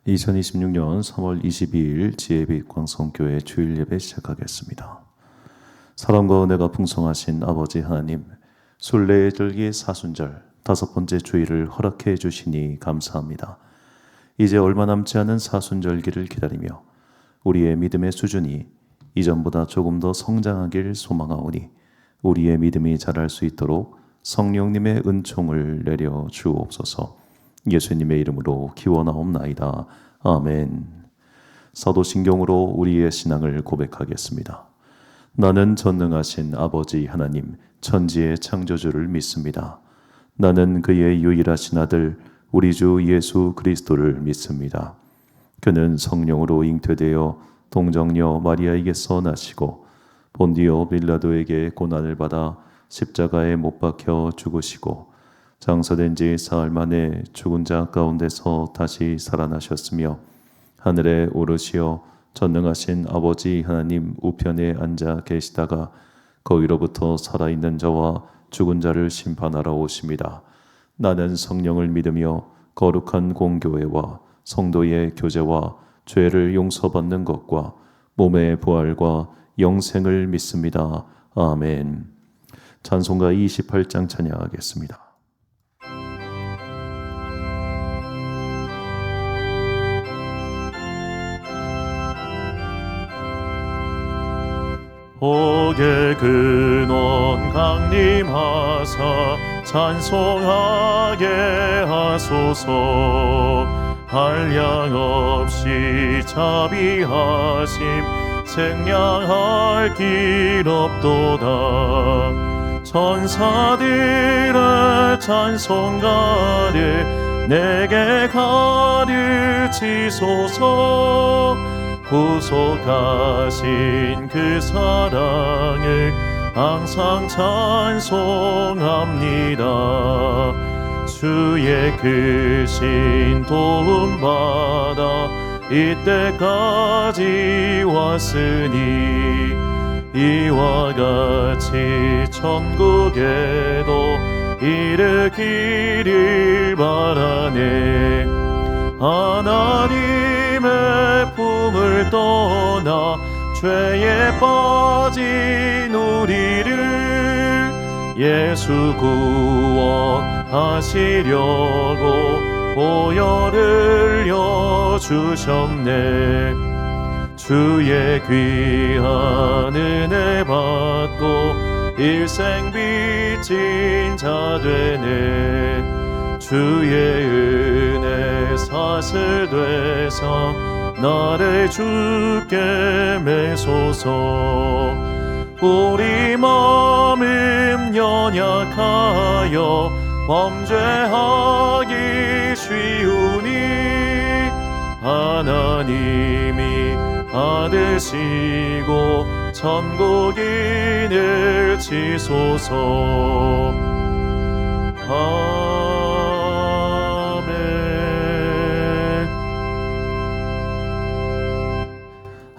2026년 3월 22일 지혜빛 광성교회 주일 예배 시작하겠습니다. 사랑과 은혜가 풍성하신 아버지 하나님, 순례의 절기 사순절 5번째 주일을 허락해 주시니 감사합니다. 이제 얼마 남지 않은 사순절기를 기다리며 우리의 믿음의 수준이 이전보다 조금 더 성장하길 소망하오니 우리의 믿음이 자랄 수 있도록 성령님의 은총을 내려 주옵소서. 예수님의 이름으로 기원하옵나이다. 아멘. 사도신경으로 우리의 신앙을 고백하겠습니다. 나는 전능하신 아버지 하나님, 천지의 창조주를 믿습니다. 나는 그의 유일하신 아들 우리 주 예수 그리스도를 믿습니다. 그는 성령으로 잉태되어 동정녀 마리아에게서 나시고 본디오 빌라도에게 고난을 받아 십자가에 못 박혀 죽으시고 장사된 지 사흘 만에 죽은 자 가운데서 다시 살아나셨으며 하늘에 오르시어 전능하신 아버지 하나님 우편에 앉아 계시다가 거기로부터 살아있는 자와 죽은 자를 심판하러 오십니다. 나는 성령을 믿으며 거룩한 공교회와 성도의 교제와 죄를 용서받는 것과 몸의 부활과 영생을 믿습니다. 아멘. 찬송가 28장 찬양하겠습니다. 복의 근원 강림하사 찬송하게 하소서. 한량없이 자비하심 생량할 길 없도다. 천사들의 찬송가를 내게 가르치소서. 구속하신 그 사랑을 항상 찬송합니다. 주의 크신 도움받아 이때까지 왔으니 이와 같이 천국에도 이르기를 바라네. 하나님의 품을 떠나 죄에 빠진 우리를 예수 구원하시려고 보혈을 흘려주셨네. 주의 귀한 은혜 받고 일생 빚진 자 되네. 주의 은혜 사슬 되사 나를 주께 매소서. 우리 마음 연약하여 범죄하기 쉬우니 하나님이 받으시고 천국인을 치소서.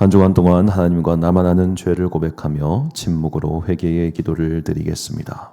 한 주간 동안 하나님과 나만 아는 죄를 고백하며 침묵으로 회개의 기도를 드리겠습니다.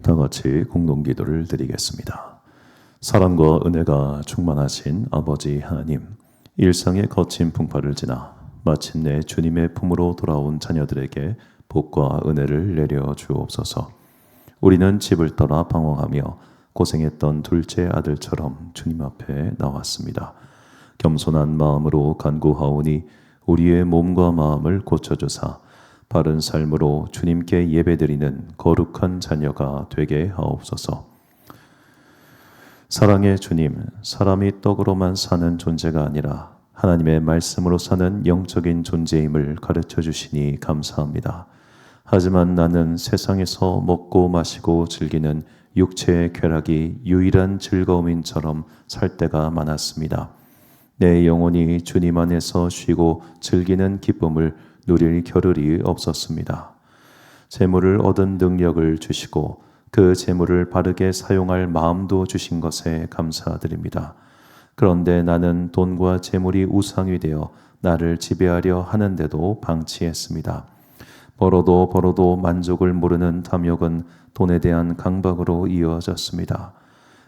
다 같이 공동기도를 드리겠습니다. 사랑과 은혜가 충만하신 아버지 하나님, 일상의 거친 풍파를 지나 마침내 주님의 품으로 돌아온 자녀들에게 복과 은혜를 내려 주옵소서. 우리는 집을 떠나 방황하며 고생했던 둘째 아들처럼 주님 앞에 나왔습니다. 겸손한 마음으로 간구하오니 우리의 몸과 마음을 고쳐주사 바른 삶으로 주님께 예배드리는 거룩한 자녀가 되게 하옵소서. 사랑의 주님, 사람이 떡으로만 사는 존재가 아니라 하나님의 말씀으로 사는 영적인 존재임을 가르쳐 주시니 감사합니다. 하지만 나는 세상에서 먹고 마시고 즐기는 육체의 쾌락이 유일한 즐거움인처럼 살 때가 많았습니다. 내 영혼이 주님 안에서 쉬고 즐기는 기쁨을 누릴 겨를이 없었습니다. 재물을 얻은 능력을 주시고 그 재물을 바르게 사용할 마음도 주신 것에 감사드립니다. 그런데 나는 돈과 재물이 우상이 되어 나를 지배하려 하는데도 방치했습니다. 벌어도 만족을 모르는 탐욕은 돈에 대한 강박으로 이어졌습니다.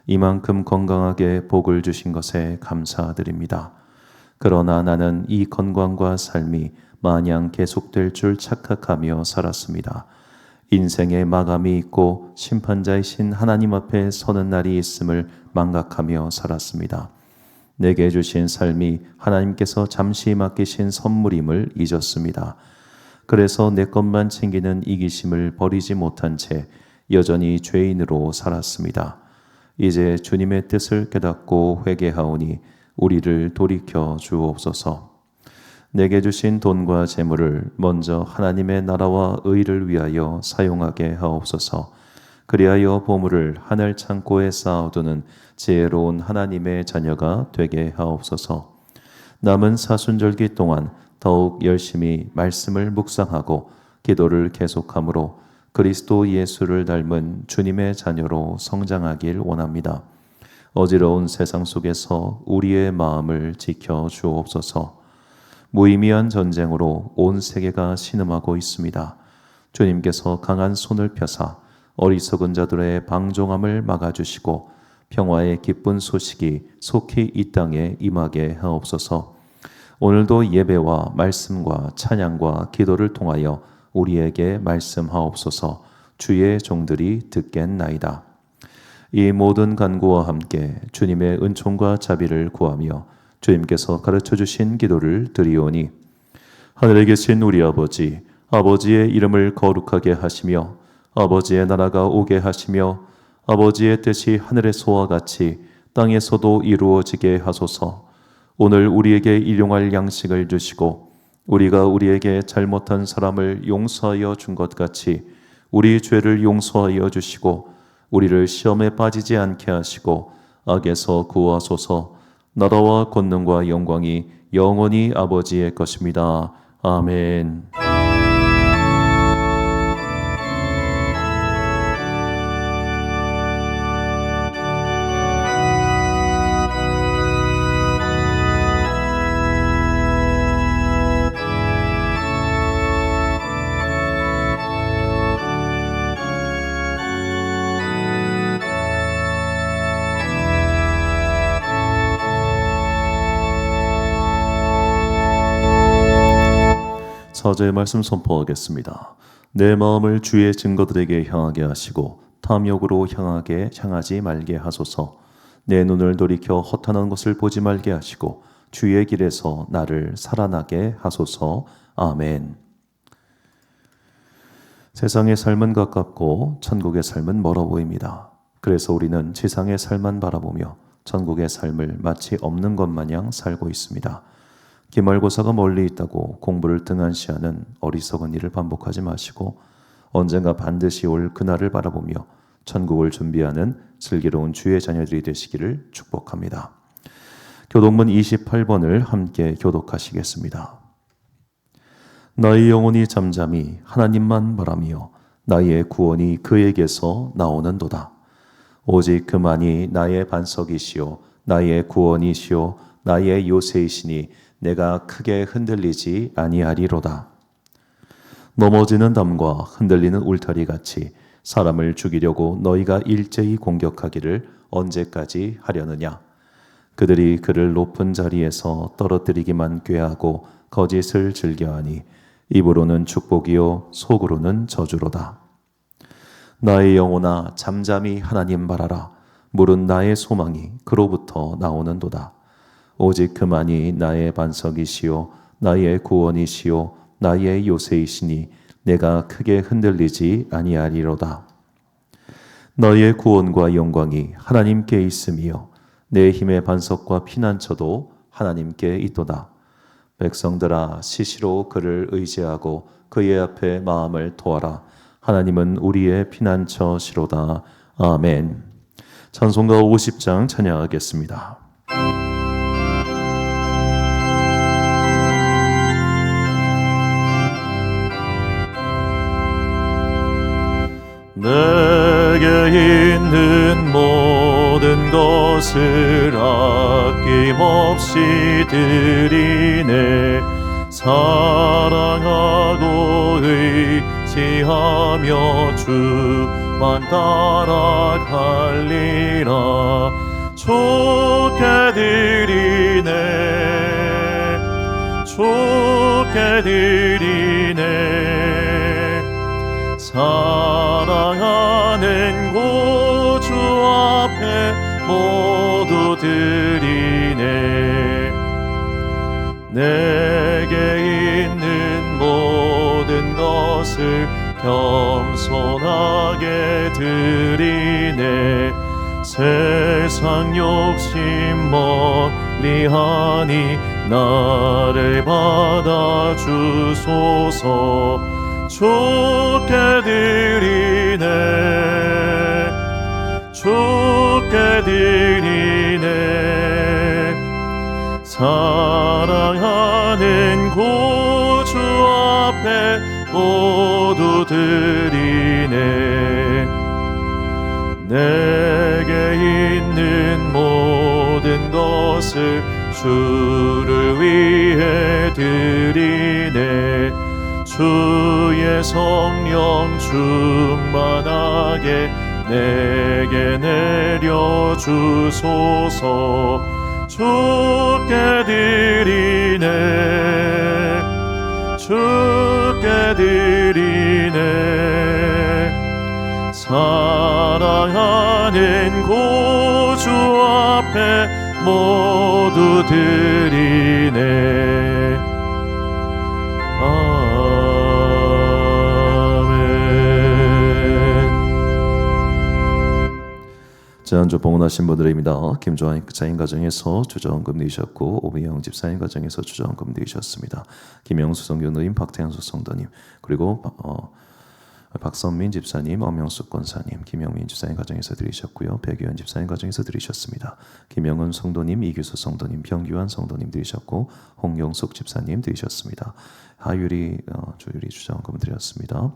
이만큼 건강하게 복을 주신 것에 감사드립니다. 그러나 나는 이 건강과 삶이 마냥 계속될 줄 착각하며 살았습니다. 인생의 마감이 있고 심판자이신 하나님 앞에 서는 날이 있음을 망각하며 살았습니다. 내게 주신 삶이 하나님께서 잠시 맡기신 선물임을 잊었습니다. 그래서 내 것만 챙기는 이기심을 버리지 못한 채 여전히 죄인으로 살았습니다. 이제 주님의 뜻을 깨닫고 회개하오니 우리를 돌이켜 주옵소서. 내게 주신 돈과 재물을 먼저 하나님의 나라와 의를 위하여 사용하게 하옵소서. 그리하여 보물을 하늘 창고에 쌓아두는 지혜로운 하나님의 자녀가 되게 하옵소서. 남은 사순절기 동안 더욱 열심히 말씀을 묵상하고 기도를 계속함으로 그리스도 예수를 닮은 주님의 자녀로 성장하길 원합니다. 어지러운 세상 속에서 우리의 마음을 지켜 주옵소서. 무의미한 전쟁으로 온 세계가 신음하고 있습니다. 주님께서 강한 손을 펴사 어리석은 자들의 방종함을 막아주시고 평화의 기쁜 소식이 속히 이 땅에 임하게 하옵소서. 오늘도 예배와 말씀과 찬양과 기도를 통하여 우리에게 말씀하옵소서. 주의 종들이 듣겠나이다. 이 모든 간구와 함께 주님의 은총과 자비를 구하며 주님께서 가르쳐 주신 기도를 드리오니 하늘에 계신 우리 아버지, 아버지의 이름을 거룩하게 하시며 아버지의 나라가 오게 하시며 아버지의 뜻이 하늘에서와 같이 땅에서도 이루어지게 하소서. 오늘 우리에게 일용할 양식을 주시고 우리가 우리에게 잘못한 사람을 용서하여 준 것 같이 우리 죄를 용서하여 주시고 우리를 시험에 빠지지 않게 하시고 악에서 구하소서. 나라와 권능과 영광이 영원히 아버지의 것입니다. 아멘. 사제의 말씀 선포하겠습니다. 내 마음을 주의 증거들에게 향하게 하시고 탐욕으로 향하지 말게 하소서. 내 눈을 돌이켜 허탄한 것을 보지 말게 하시고 주의 길에서 나를 살아나게 하소서. 아멘. 세상의 삶은 가깝고 천국의 삶은 멀어 보입니다. 그래서 우리는 지상의 삶만 바라보며 천국의 삶을 마치 없는 것 마냥 살고 있습니다. 기말고사가 멀리 있다고 공부를 등한시하는 어리석은 일을 반복하지 마시고 언젠가 반드시 올 그날을 바라보며 천국을 준비하는 슬기로운 주의 자녀들이 되시기를 축복합니다. 교독문 28번을 함께 교독하시겠습니다. 나의 영혼이 잠잠히 하나님만 바라며 나의 구원이 그에게서 나오는도다. 오직 그만이 나의 반석이시요 나의 구원이시요 나의 요새이시니 내가 크게 흔들리지 아니하리로다. 넘어지는 담과 흔들리는 울타리 같이 사람을 죽이려고 너희가 일제히 공격하기를 언제까지 하려느냐? 그들이 그를 높은 자리에서 떨어뜨리기만 꾀하고 거짓을 즐겨하니 입으로는 축복이요 속으로는 저주로다. 나의 영혼아 잠잠히 하나님 바라라. 물은 나의 소망이 그로부터 나오는도다. 오직 그만이 나의 반석이시요 나의 구원이시요 나의 요새이시니 내가 크게 흔들리지 아니하리로다. 너의 구원과 영광이 하나님께 있음이요 내 힘의 반석과 피난처도 하나님께 있도다. 백성들아 시시로 그를 의지하고 그의 앞에 마음을 토하라. 하나님은 우리의 피난처시로다. 아멘. 찬송가 50장 찬양하겠습니다. 내게 있는 모든 것을 아낌없이 드리네. 사랑하고 의지하며 주만 따라갈리라. 좋게 드리네 좋게 드리네. 사랑하는 구주 앞에 모두 드리네. 내게 있는 모든 것을 겸손하게 드리네. 세상 욕심 멀리하니 나를 받아주소서. 좋게 드리네 좋게 드리네. 사랑하는 구주 앞에 모두 드리네. 내게 있는 모든 것을 주를 위해 드리네. 주의 성령 충만하게 내게 내려주소서. 주께 드리네 주께 드리네. 사랑하는 구주 앞에 모두 드리네. 지난주 봉헌하신 분들입니다. 김조한 집사님 가정에서 주저헌금 내셨고 오미영 집사님 가정에서 주저헌금 내셨습니다. 김영수 성교님, 박태현수 성도님, 그리고 박선민 집사님, 엄영숙 권사님, 김영민 집사님 가정에서 드리셨고요. 백유현 집사님 가정에서 드리셨습니다. 김영은 성도님, 이규수 성도님, 병규환 성도님 드리셨고 홍영숙 집사님 드리셨습니다. 하유리 조유리 주저헌금 드렸습니다.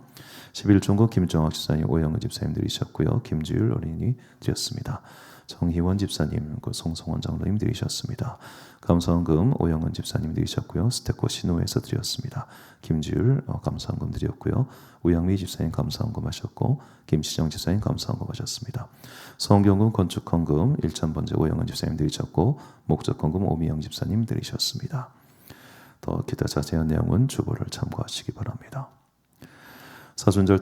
11종국 김정학 집사님, 오영은 집사님 드리셨고요. 김주율 어린이 드렸습니다. 정희원 집사님, 송성원 장로님 드리셨습니다. 감사헌금 오영은 집사님 드리셨고요. 스테코 신호에서 드렸습니다. 김주율 감사헌금 드렸고요. 우영미 집사님 감사헌금 하셨고 김시정 집사님 감사헌금 하셨습니다. 성경금 건축헌금 1,000번째 오영은 집사님 드리셨고 목적헌금 오미영 집사님 드리셨습니다. 더 기타 자세한 내용은 주보를 참고하시기 바랍니다. 사순절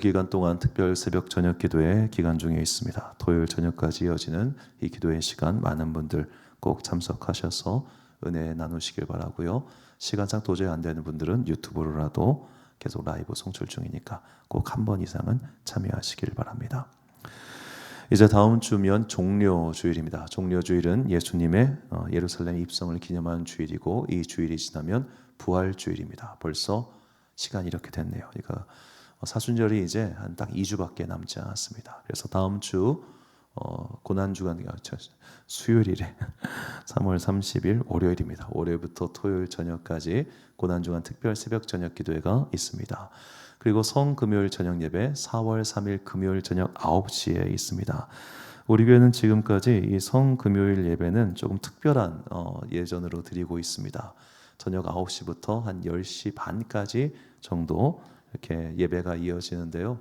기간 동안 특별 새벽 저녁 기도회 기간 중에 있습니다. 토요일 저녁까지 이어지는 이 기도회 시간 많은 분들 꼭 참석하셔서 은혜 나누시길 바라고요. 시간상 도저히 안 되는 분들은 유튜브로라도 계속 라이브 송출 중이니까 꼭 한 번 이상은 참여하시길 바랍니다. 이제 다음 주면 종료주일입니다. 종료주일은 예수님의 예루살렘 입성을 기념하는 주일이고 이 주일이 지나면 부활주일입니다. 벌써 시간이 이렇게 됐네요. 그러니까 사순절이 이제 한 딱 2주밖에 남지 않았습니다. 그래서 다음 주 고난주간 수요일이래 3월 30일 월요일입니다. 월요일부터 토요일 저녁까지 고난주간 특별 새벽 저녁 기도회가 있습니다. 그리고 성금요일 저녁 예배 4월 3일 금요일 저녁 9시에 있습니다. 우리 교회는 지금까지 이 성금요일 예배는 조금 특별한 예전으로 드리고 있습니다. 저녁 9시부터 한 10시 반까지 정도 이렇게 예배가 이어지는데요.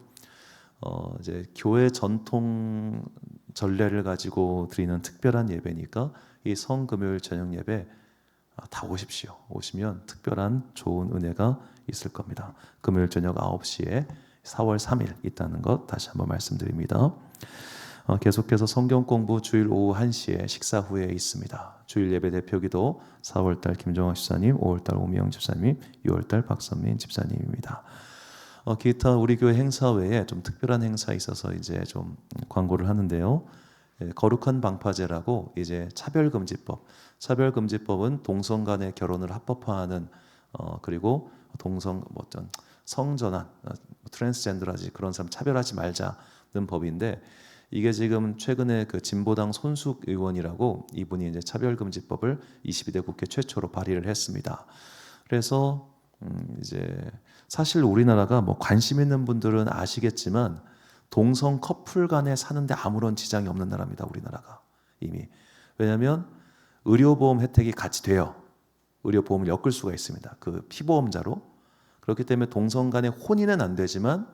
이제 교회 전통을 전례를 가지고 드리는 특별한 예배니까 이 성금요일 저녁 예배 다 오십시오. 오시면 특별한 좋은 은혜가 있을 겁니다. 금요일 저녁 9시에 4월 3일 있다는 것 다시 한번 말씀드립니다. 계속해서 성경 공부 주일 오후 1시에 식사 후에 있습니다. 주일 예배 대표기도 4월달 김정학 집사님, 5월달 오미영 집사님, 6월달 박선민 집사님입니다. 기타 우리 교회 행사 외에 좀 특별한 행사 있어서 이제 좀 광고를 하는데요. 거룩한 방파제라고 이제 차별금지법은 동성 간의 결혼을 합법화하는 그리고 동성 어떤 성전환, 트랜스젠더라지 그런 사람 차별하지 말자는 법인데 이게 지금 최근에 그 진보당 손숙 의원이라고 이분이 이제 차별금지법을 22대 국회 최초로 발의를 했습니다. 그래서 이제 사실 우리나라가 뭐 관심 있는 분들은 아시겠지만 동성 커플 간에 사는데 아무런 지장이 없는 나라입니다. 우리나라가 이미. 왜냐하면 의료보험 혜택이 같이 돼요. 의료보험을 엮을 수가 있습니다. 그 피보험자로. 그렇기 때문에 동성 간의 혼인은 안 되지만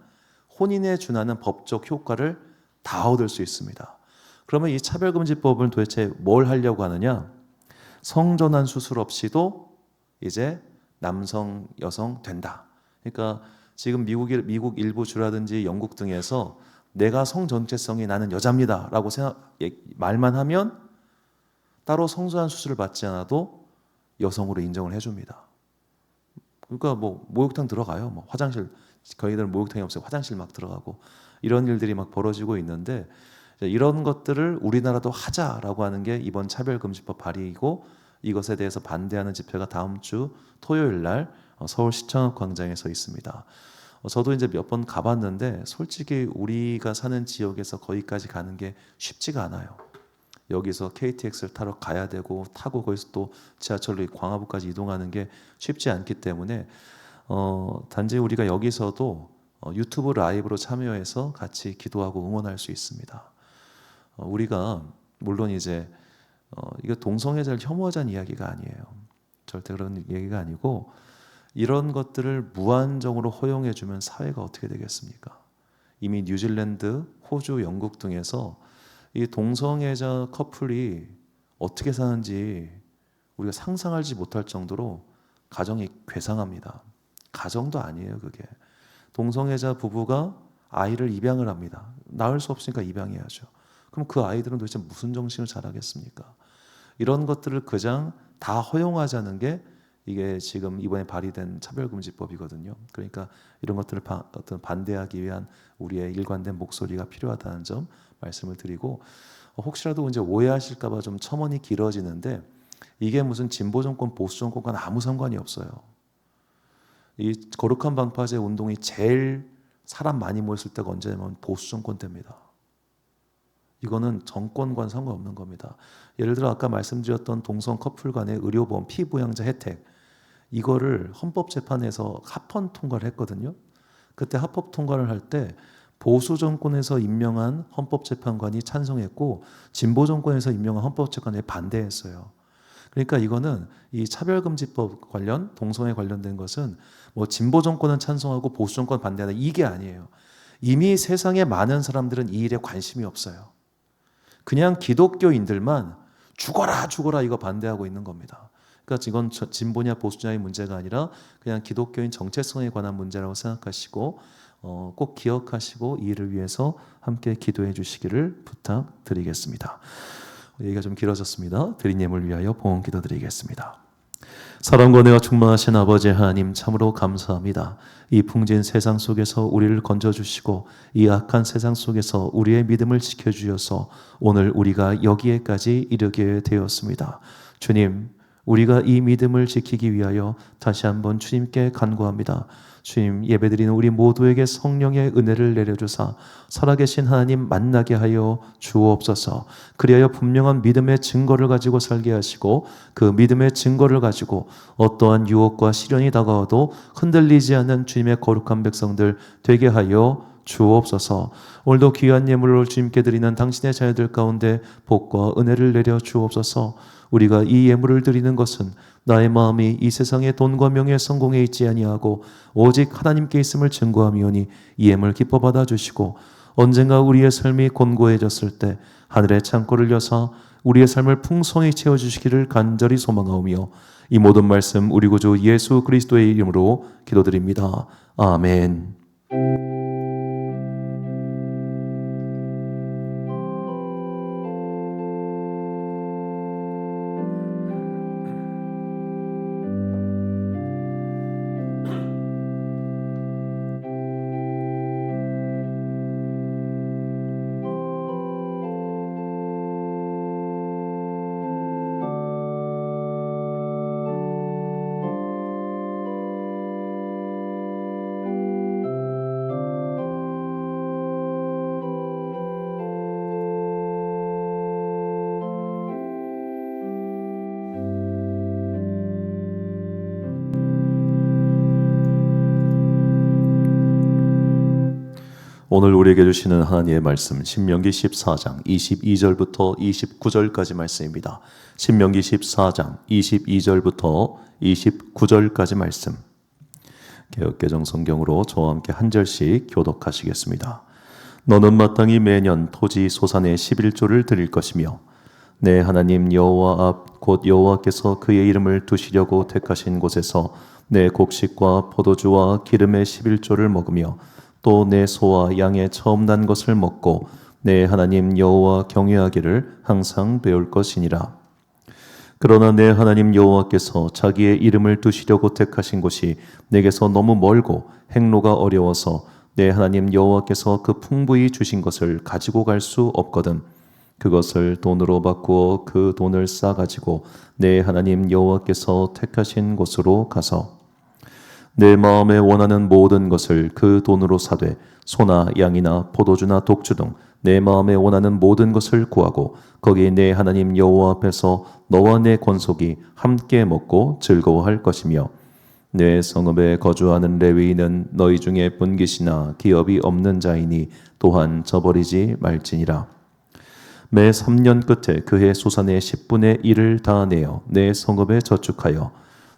혼인에 준하는 법적 효과를 다 얻을 수 있습니다. 그러면 이 차별금지법은 도대체 뭘 하려고 하느냐? 성전환 수술 없이도 이제 남성, 여성 된다. 그러니까 지금 미국 일부 주라든지 영국 등에서 내가 성 정체성이 나는 여자입니다라고 말만 하면 따로 성전환 수술을 받지 않아도 여성으로 인정을 해줍니다. 그러니까 뭐 목욕탕 들어가요. 뭐 화장실 저희들은 목욕탕이 없어요. 화장실 막 들어가고 이런 일들이 막 벌어지고 있는데 이런 것들을 우리나라도 하자라고 하는 게 이번 차별금지법 발의이고 이것에 대해서 반대하는 집회가 다음 주 토요일 날 서울시청 앞 광장에서 있습니다. 저도 이제 몇 번 가봤는데 솔직히 우리가 사는 지역에서 거기까지 가는 게 쉽지가 않아요. 여기서 KTX를 타러 가야 되고 타고 거기서 또 지하철로 광화문까지 이동하는 게 쉽지 않기 때문에 단지 우리가 여기서도 유튜브 라이브로 참여해서 같이 기도하고 응원할 수 있습니다. 우리가 물론 이제 이거 동성애자를 혐오하자는 이야기가 아니에요. 절대 그런 얘기가 아니고 이런 것들을 무한정으로 허용해주면 사회가 어떻게 되겠습니까? 이미 뉴질랜드, 호주, 영국 등에서 이 동성애자 커플이 어떻게 사는지 우리가 상상하지 못할 정도로 가정이 괴상합니다. 가정도 아니에요, 그게. 동성애자 부부가 아이를 입양을 합니다. 낳을 수 없으니까 입양해야죠. 그럼 그 아이들은 도대체 무슨 정신을 자라겠습니까? 이런 것들을 그냥 다 허용하자는 게 이게 지금 이번에 발의된 차별금지법이거든요. 그러니까 이런 것들을 반대하기 위한 우리의 일관된 목소리가 필요하다는 점 말씀을 드리고 혹시라도 이제 오해하실까 봐 좀 첨언이 길어지는데 이게 무슨 진보 정권, 보수 정권과는 아무 상관이 없어요. 이 거룩한 방파제 운동이 제일 사람 많이 모였을 때가 언제냐면 보수 정권 때입니다. 이거는 정권과는 상관없는 겁니다. 예를 들어 아까 말씀드렸던 동성 커플 간의 의료보험 피부양자 혜택 이거를 헌법재판에서 합헌 통과를 했거든요. 그때 합법 통과를 할 때 보수 정권에서 임명한 헌법재판관이 찬성했고 진보 정권에서 임명한 헌법재판관이 반대했어요. 그러니까 이거는 이 차별금지법 관련 동성애 관련된 것은 뭐 진보 정권은 찬성하고 보수 정권 반대하는 이게 아니에요. 이미 세상에 많은 사람들은 이 일에 관심이 없어요. 그냥 기독교인들만 죽어라 이거 반대하고 있는 겁니다. 그러니까 이건 진보냐 보수냐의 문제가 아니라 그냥 기독교인 정체성에 관한 문제라고 생각하시고 꼭 기억하시고 이 일을 위해서 함께 기도해 주시기를 부탁드리겠습니다. 얘기가 좀 길어졌습니다. 드린 예물 위하여 봉헌 기도드리겠습니다. 사랑과 은혜가 충만하신 아버지 하나님 참으로 감사합니다. 이 풍진 세상 속에서 우리를 건져주시고 이 악한 세상 속에서 우리의 믿음을 지켜주셔서 오늘 우리가 여기에까지 이르게 되었습니다. 주님, 우리가 이 믿음을 지키기 위하여 다시 한번 주님께 간구합니다. 주님, 예배드리는 우리 모두에게 성령의 은혜를 내려주사 살아계신 하나님 만나게 하여 주옵소서. 그리하여 분명한 믿음의 증거를 가지고 살게 하시고 그 믿음의 증거를 가지고 어떠한 유혹과 시련이 다가와도 흔들리지 않는 주님의 거룩한 백성들 되게 하여 주옵소서. 오늘도 귀한 예물을 주님께 드리는 당신의 자녀들 가운데 복과 은혜를 내려 주옵소서. 우리가 이 예물을 드리는 것은 나의 마음이 이 세상의 돈과 명예 성공에 있지 아니하고 오직 하나님께 있음을 증거함이오니 이 예물 기뻐 받아 주시고 언젠가 우리의 삶이 곤고해졌을 때 하늘의 창고를 여사 우리의 삶을 풍성히 채워주시기를 간절히 소망하오며 이 모든 말씀 우리 구주 예수 그리스도의 이름으로 기도드립니다. 아멘. 오늘 우리에게 주시는 하나님의 말씀 신명기 14장 22절부터 29절까지 말씀입니다. 신명기 14장 22절부터 29절까지 말씀. 개역개정 성경으로 저와 함께 한 절씩 교독하시겠습니다. 너는 마땅히 매년 토지 소산의 11조를 드릴 것이며 내 하나님 여호와 앞 곧 여호와께서 그의 이름을 두시려고 택하신 곳에서 내 곡식과 포도주와 기름의 11조를 먹으며 또 내 소와 양의 처음 난 것을 먹고 내 하나님 여호와 경외하기를 항상 배울 것이니라. 그러나 내 하나님 여호와께서 자기의 이름을 두시려고 택하신 곳이 내게서 너무 멀고 행로가 어려워서 내 하나님 여호와께서 그 풍부히 주신 것을 가지고 갈 수 없거든 그것을 돈으로 바꾸어 그 돈을 싸가지고 내 하나님 여호와께서 택하신 곳으로 가서 내 마음에 원하는 모든 것을 그 돈으로 사되 소나 양이나 포도주나 독주 등 내 마음에 원하는 모든 것을 구하고 거기 내 하나님 여호와 앞에서 너와 내 권속이 함께 먹고 즐거워할 것이며 내 성읍에 거주하는 레위인은 너희 중에 분깃이나 기업이 없는 자이니 또한 저버리지 말지니라. 매 3년 끝에 그해 소산의 10분의 1을 다 내어 내 성읍에 저축하여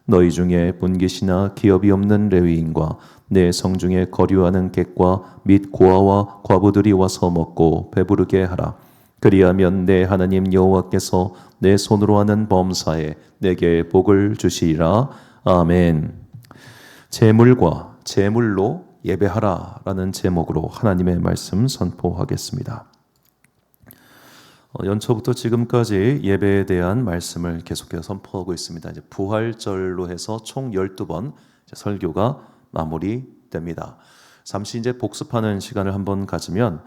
너희 중에 분깃이나 기업이 없는 레위인과 내 성중에 거류하는 객과 및 고아와 과부들이 와서 먹고 배부르게 하라. 그리하면 내 하나님 여호와께서 내 손으로 하는 범사에 내게 복을 주시리라. 아멘. 재물과 재물로 예배하라라는 제목으로 하나님의 말씀 선포하겠습니다. 연초부터 지금까지 예배에 대한 말씀을 계속해서 선포하고 있습니다. 이제 부활절로 해서 총 12번 설교가 마무리됩니다. 잠시 이제 복습하는 시간을 한번 가지면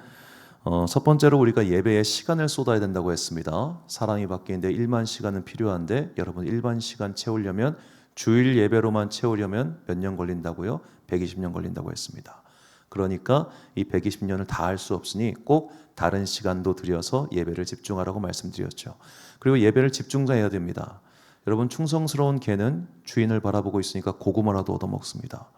첫 번째로 우리가 예배에 시간을 쏟아야 된다고 했습니다. 사람이 바뀌는데 1만 시간은 필요한데 여러분 1만 시간 채우려면 주일 예배로만 채우려면 몇 년 걸린다고요? 120년 걸린다고 했습니다. 그러니까 이 120년을 다 할 수 없으니 꼭 다른 시간도 들여서 예배를 집중하라고 말씀드렸죠. 그리고 예배를 집중해야 됩니다. 여러분 충성스러운 개는 주인을 바라보고 있으니까 고구마라도 얻어먹습니다.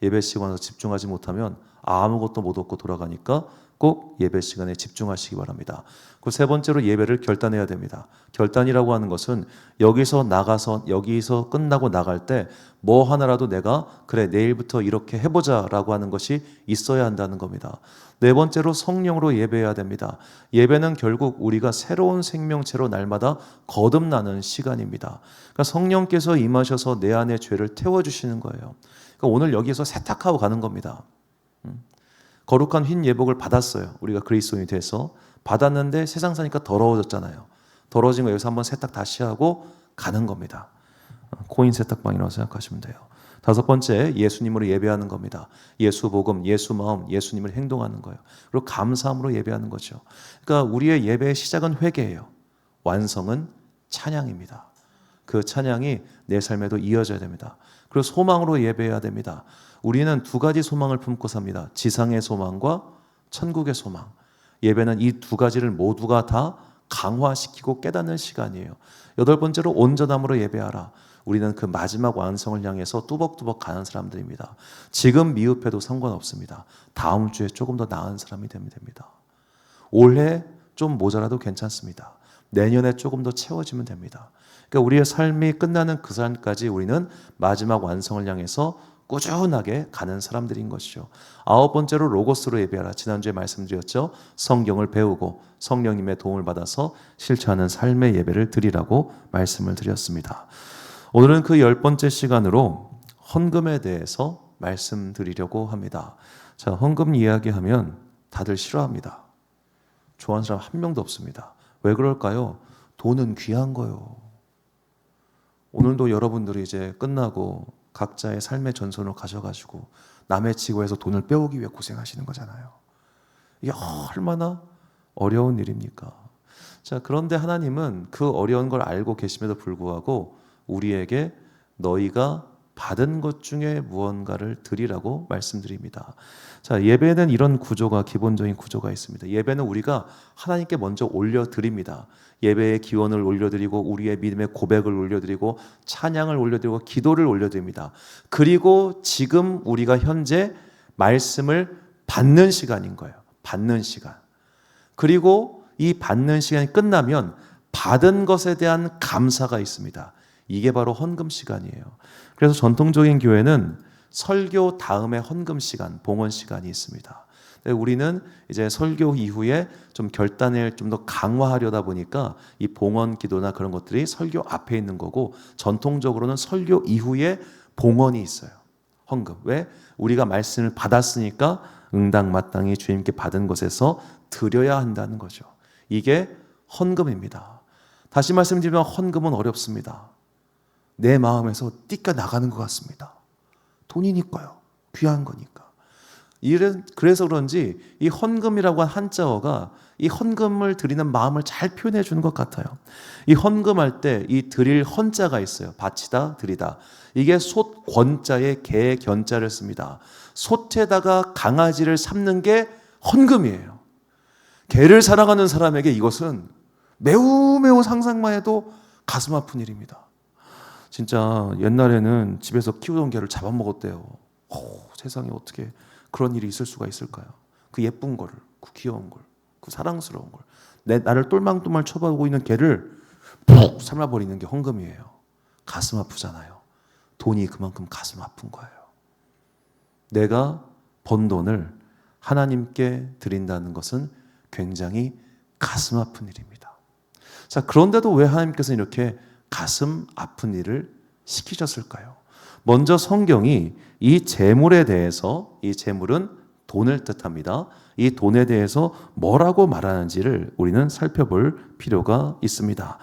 예배 시간에서 집중하지 못하면 아무것도 못 얻고 돌아가니까 꼭 예배 시간에 집중하시기 바랍니다. 그 세 번째로 예배를 결단해야 됩니다. 결단이라고 하는 것은 여기서 나가서 여기서 끝나고 나갈 때 뭐 하나라도 내가 그래 내일부터 이렇게 해보자 라고 하는 것이 있어야 한다는 겁니다. 네 번째로 성령으로 예배해야 됩니다. 예배는 결국 우리가 새로운 생명체로 날마다 거듭나는 시간입니다. 그러니까 성령께서 임하셔서 내 안에 죄를 태워주시는 거예요. 그러니까 오늘 여기서 세탁하고 가는 겁니다. 거룩한 흰 예복을 받았어요. 우리가 그리스도인이 돼서 받았는데 세상 사니까 더러워졌잖아요. 더러워진 거 여기서 한번 세탁 다시 하고 가는 겁니다. 코인 세탁방이라고 생각하시면 돼요. 다섯 번째, 예수님으로 예배하는 겁니다. 예수 복음, 예수 마음, 예수님을 행동하는 거예요. 그리고 감사함으로 예배하는 거죠. 그러니까 우리의 예배의 시작은 회개예요. 완성은 찬양입니다. 그 찬양이 내 삶에도 이어져야 됩니다. 그리고 소망으로 예배해야 됩니다. 우리는 두 가지 소망을 품고 삽니다. 지상의 소망과 천국의 소망. 예배는 이 두 가지를 모두가 다 강화시키고 깨닫는 시간이에요. 여덟 번째로 온전함으로 예배하라. 우리는 그 마지막 완성을 향해서 뚜벅뚜벅 가는 사람들입니다. 지금 미흡해도 상관없습니다. 다음 주에 조금 더 나은 사람이 되면 됩니다. 올해 좀 모자라도 괜찮습니다. 내년에 조금 더 채워지면 됩니다. 그러니까 우리의 삶이 끝나는 그 시간까지 우리는 마지막 완성을 향해서 꾸준하게 가는 사람들인 것이죠. 아홉 번째로 로고스로 예배하라. 지난주에 말씀드렸죠. 성경을 배우고 성령님의 도움을 받아서 실천하는 삶의 예배를 드리라고 말씀을 드렸습니다. 오늘은 그 10번째 시간으로 헌금에 대해서 말씀드리려고 합니다. 자, 헌금 이야기하면 다들 싫어합니다. 좋아하는 사람 한 명도 없습니다. 왜 그럴까요? 돈은 귀한 거요. 오늘도 여러분들이 이제 끝나고 각자의 삶의 전선을 가져가지고 남의 지구에서 돈을 빼오기 위해 고생하시는 거잖아요. 이게 얼마나 어려운 일입니까? 자, 그런데 하나님은 그 어려운 걸 알고 계심에도 불구하고 우리에게 너희가 받은 것 중에 무언가를 드리라고 말씀드립니다. 자, 예배는 이런 구조가 기본적인 구조가 있습니다. 예배는 우리가 하나님께 먼저 올려드립니다. 예배의 기원을 올려드리고 우리의 믿음의 고백을 올려드리고 찬양을 올려드리고 기도를 올려드립니다. 그리고 지금 우리가 현재 말씀을 받는 시간인 거예요. 받는 시간. 그리고 이 받는 시간이 끝나면 받은 것에 대한 감사가 있습니다. 이게 바로 헌금 시간이에요. 그래서 전통적인 교회는 설교 다음에 헌금 시간, 봉헌 시간이 있습니다. 우리는 이제 설교 이후에 좀 결단을 좀 더 강화하려다 보니까 이 봉헌 기도나 그런 것들이 설교 앞에 있는 거고, 전통적으로는 설교 이후에 봉헌이 있어요. 헌금. 왜? 우리가 말씀을 받았으니까 응당마땅히 주님께 받은 것에서 드려야 한다는 거죠. 이게 헌금입니다. 다시 말씀드리면 헌금은 어렵습니다. 내 마음에서 띠까 나가는 것 같습니다. 돈이니까요. 귀한 거니까. 그래서 그런지 이 헌금이라고 한 한자어가 이 헌금을 드리는 마음을 잘 표현해 주는 것 같아요. 이 헌금할 때 이 드릴 헌자가 있어요. 바치다, 드리다. 이게 솥권자에 개 견자를 씁니다. 솥에다가 강아지를 삶는 게 헌금이에요. 개를 사랑하는 사람에게 이것은 매우 상상만 해도 가슴 아픈 일입니다. 진짜 옛날에는 집에서 키우던 개를 잡아먹었대요. 세상에 어떻게 그런 일이 있을 수가 있을까요? 그 예쁜 거를, 그 귀여운 걸, 그 사랑스러운 걸, 나를 똘망똘망 쳐보고 있는 개를 푹 삶아버리는 게 헌금이에요. 가슴 아프잖아요. 돈이 그만큼 가슴 아픈 거예요. 내가 번 돈을 하나님께 드린다는 것은 굉장히 가슴 아픈 일입니다. 자, 그런데도 왜 하나님께서 이렇게 가슴 아픈 일을 시키셨을까요? 먼저 성경이 이 재물에 대해서, 이 재물은 돈을 뜻합니다. 이 돈에 대해서 뭐라고 말하는지를 우리는 살펴볼 필요가 있습니다.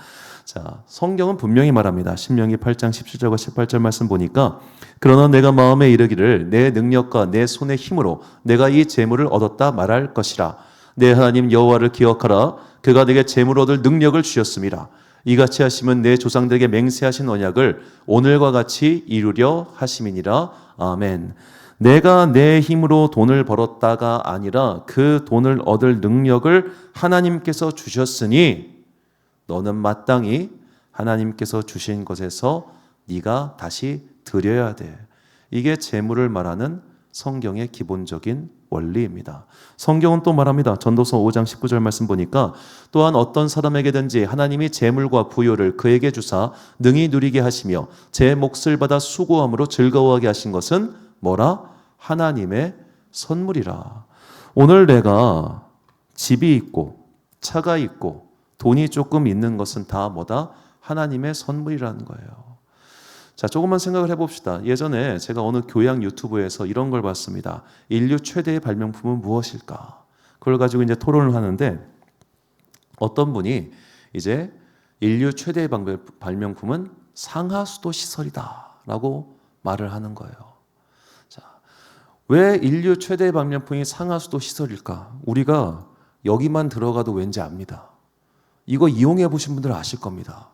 자, 성경은 분명히 말합니다. 신명기 8장 17절과 18절 말씀 보니까, 그러나 내가 마음에 이르기를 내 능력과 내 손의 힘으로 내가 이 재물을 얻었다 말할 것이라. 내 하나님 여호와를 기억하라. 그가 내게 재물 얻을 능력을 주셨음이라. 이같이 하시면 내 조상들에게 맹세하신 언약을 오늘과 같이 이루려 하심이니라. 아멘. 내가 내 힘으로 돈을 벌었다가 아니라 그 돈을 얻을 능력을 하나님께서 주셨으니 너는 마땅히 하나님께서 주신 것에서 네가 다시 드려야 돼. 이게 재물을 말하는 성경의 기본적인 원리입니다. 성경은 또 말합니다. 전도서 5장 19절 말씀 보니까, 또한 어떤 사람에게든지 하나님이 재물과 부요를 그에게 주사 능히 누리게 하시며 제 몫을 받아 수고함으로 즐거워하게 하신 것은 뭐라? 하나님의 선물이라. 오늘 내가 집이 있고 차가 있고 돈이 조금 있는 것은 다 뭐다? 하나님의 선물이라는 거예요. 자, 조금만 생각을 해봅시다. 예전에 제가 어느 교양 유튜브에서 이런 걸 봤습니다. 인류 최대의 발명품은 무엇일까? 그걸 가지고 이제 토론을 하는데, 어떤 분이 이제 인류 최대의 발명품은 상하수도 시설이다라고 말을 하는 거예요. 자, 왜 인류 최대의 발명품이 상하수도 시설일까? 우리가 여기만 들어가도 왠지 압니다. 이거 이용해 보신 분들은 아실 겁니다.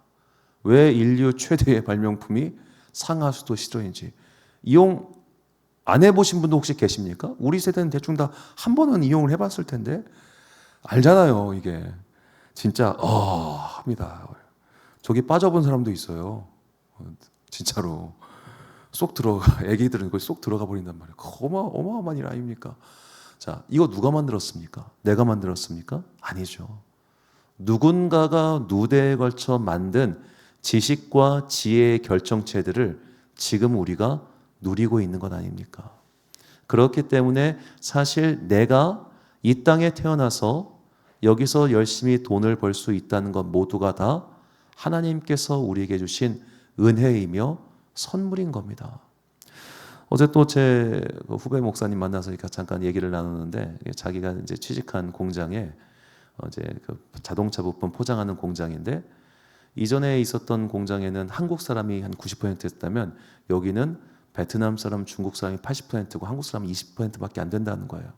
왜 인류 최대의 발명품이 상하수도 시설인지. 이용 안 해보신 분도 혹시 계십니까? 우리 세대는 대충 다 한 번은 이용을 해봤을 텐데 알잖아요. 이게 진짜 합니다. 저기 빠져본 사람도 있어요. 진짜로 쏙 들어가, 애기들은 거기 쏙 들어가 버린단 말이에요. 어마어마한 일 아닙니까? 자, 이거 누가 만들었습니까? 내가 만들었습니까? 아니죠. 누군가가 누대에 걸쳐 만든 지식과 지혜의 결정체들을 지금 우리가 누리고 있는 것 아닙니까? 그렇기 때문에 사실 내가 이 땅에 태어나서 여기서 열심히 돈을 벌 수 있다는 것 모두가 다 하나님께서 우리에게 주신 은혜이며 선물인 겁니다. 어제 또 제 후배 목사님 만나서 잠깐 얘기를 나누는데 자기가 이제 취직한 공장에 이제 그 자동차 부품 포장하는 공장인데 이전에 있었던 공장에는 한국 사람이 한 90%였다면 여기는 베트남 사람, 중국 사람이 80%고 한국 사람이 20%밖에 안 된다는 거예요.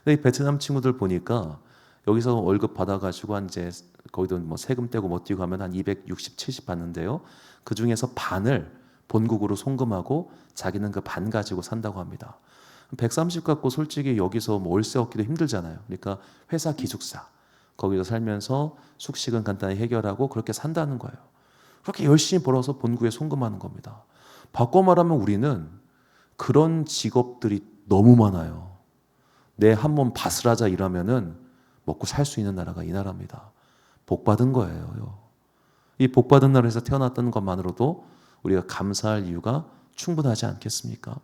근데 이 베트남 친구들 보니까 여기서 월급 받아가지고 한 이제 거기도 뭐 세금 떼고 뭐 뛰고 하면 한 260, 70 받는데요. 그 중에서 반을 본국으로 송금하고 자기는 그 반 가지고 산다고 합니다. 130 갖고 솔직히 여기서 뭐 월세 얻기도 힘들잖아요. 그러니까 회사 기숙사 거기서 살면서 숙식은 간단히 해결하고 그렇게 산다는 거예요. 그렇게 열심히 벌어서 본국에 송금하는 겁니다. 바꿔 말하면 우리는 그런 직업들이 너무 많아요. 내 한 몸 바스라자 일하면은 먹고 살 수 있는 나라가 이 나라입니다. 복 받은 거예요. 이 복 받은 나라에서 태어났다는 것만으로도 우리가 감사할 이유가 충분하지 않겠습니까?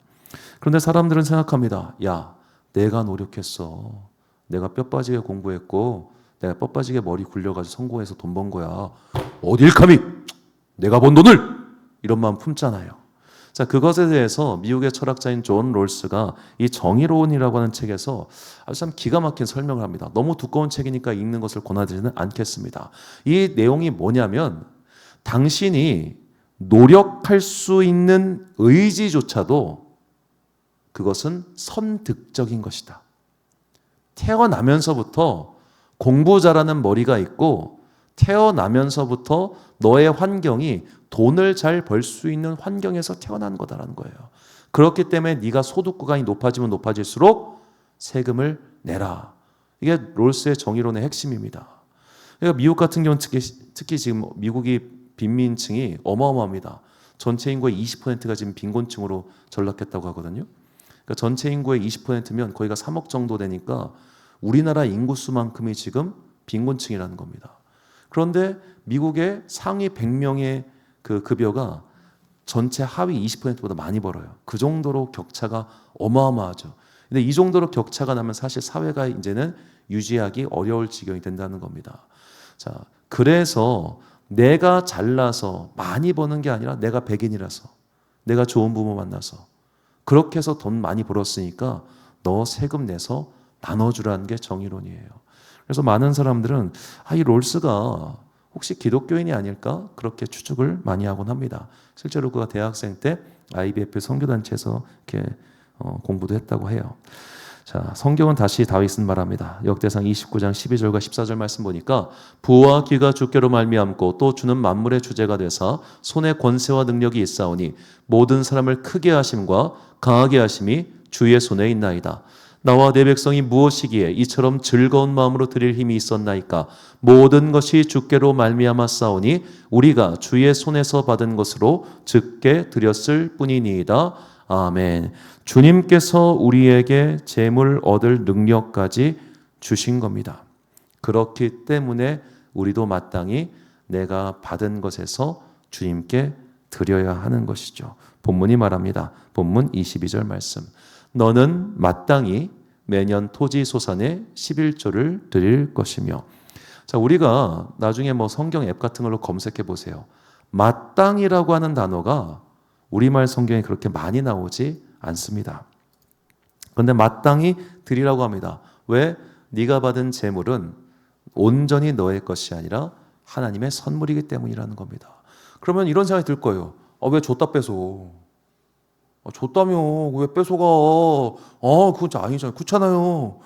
그런데 사람들은 생각합니다. 야, 내가 노력했어. 내가 뼈 빠지게 공부했고 내가 뼈 빠지게 머리 굴려가지고 성공해서 돈 번 거야. 어딜 감히 내가 번 돈을 이런 마음 품잖아요. 자, 그것에 대해서 미국의 철학자인 존 롤스가 이 정의로운이라고 하는 책에서 아주 참 기가 막힌 설명을 합니다. 너무 두꺼운 책이니까 읽는 것을 권하지는 않겠습니다. 이 내용이 뭐냐면 당신이 노력할 수 있는 의지조차도 그것은 선득적인 것이다. 태어나면서부터 공부 잘하는 머리가 있고 태어나면서부터 너의 환경이 돈을 잘 벌 수 있는 환경에서 태어난 거다라는 거예요. 그렇기 때문에 네가 소득 구간이 높아지면 높아질수록 세금을 내라. 이게 롤스의 정의론의 핵심입니다. 그러니까 미국 같은 경우는 특히 지금 미국이 빈민층이 어마어마합니다. 전체 인구의 20%가 지금 빈곤층으로 전락했다고 하거든요. 그러니까 전체 인구의 20%면 거의가 3억 정도 되니까 우리나라 인구수만큼이 지금 빈곤층이라는 겁니다. 그런데 미국의 상위 100명의 그 급여가 전체 하위 20%보다 많이 벌어요. 그 정도로 격차가 어마어마하죠. 근데 이 정도로 격차가 나면 사실 사회가 이제는 유지하기 어려울 지경이 된다는 겁니다. 자, 그래서 내가 잘나서 많이 버는 게 아니라 내가 백인이라서 내가 좋은 부모 만나서 그렇게 해서 돈 많이 벌었으니까 너 세금 내서 나눠주라는 게 정의론이에요. 그래서 많은 사람들은 이 롤스가 혹시 기독교인이 아닐까? 그렇게 추측을 많이 하곤 합니다. 실제로 그가 대학생 때 IBF 선교단체에서 이렇게 공부도 했다고 해요. 자, 성경은 다시 다윗은 말합니다. 역대상 29장 12절과 14절 말씀 보니까 부와 귀가 주께로 말미암고 또 주는 만물의 주제가 되사 손에 권세와 능력이 있사오니 모든 사람을 크게 하심과 강하게 하심이 주의 손에 있나이다. 나와 내 백성이 무엇이기에 이처럼 즐거운 마음으로 드릴 힘이 있었나이까? 모든 것이 주께로 말미암았사오니 우리가 주의 손에서 받은 것으로 주께 드렸을 뿐이니이다. 아멘. 주님께서 우리에게 재물 얻을 능력까지 주신 겁니다. 그렇기 때문에 우리도 마땅히 내가 받은 것에서 주님께 드려야 하는 것이죠. 본문이 말합니다. 본문 22절 말씀. 너는 마땅히 매년 토지 소산의 11조를 드릴 것이며. 자, 우리가 나중에 뭐 성경 앱 같은 걸로 검색해 보세요. 마땅이라고 하는 단어가 우리말 성경에 그렇게 많이 나오지 않습니다. 그런데 마땅히 드리라고 합니다. 왜? 네가 받은 재물은 온전히 너의 것이 아니라 하나님의 선물이기 때문이라는 겁니다. 그러면 이런 생각이 들 거예요. 왜 줬다 뺏어? 줬다며 왜 뺏어가? 그거 아니잖아요. 그렇잖아요.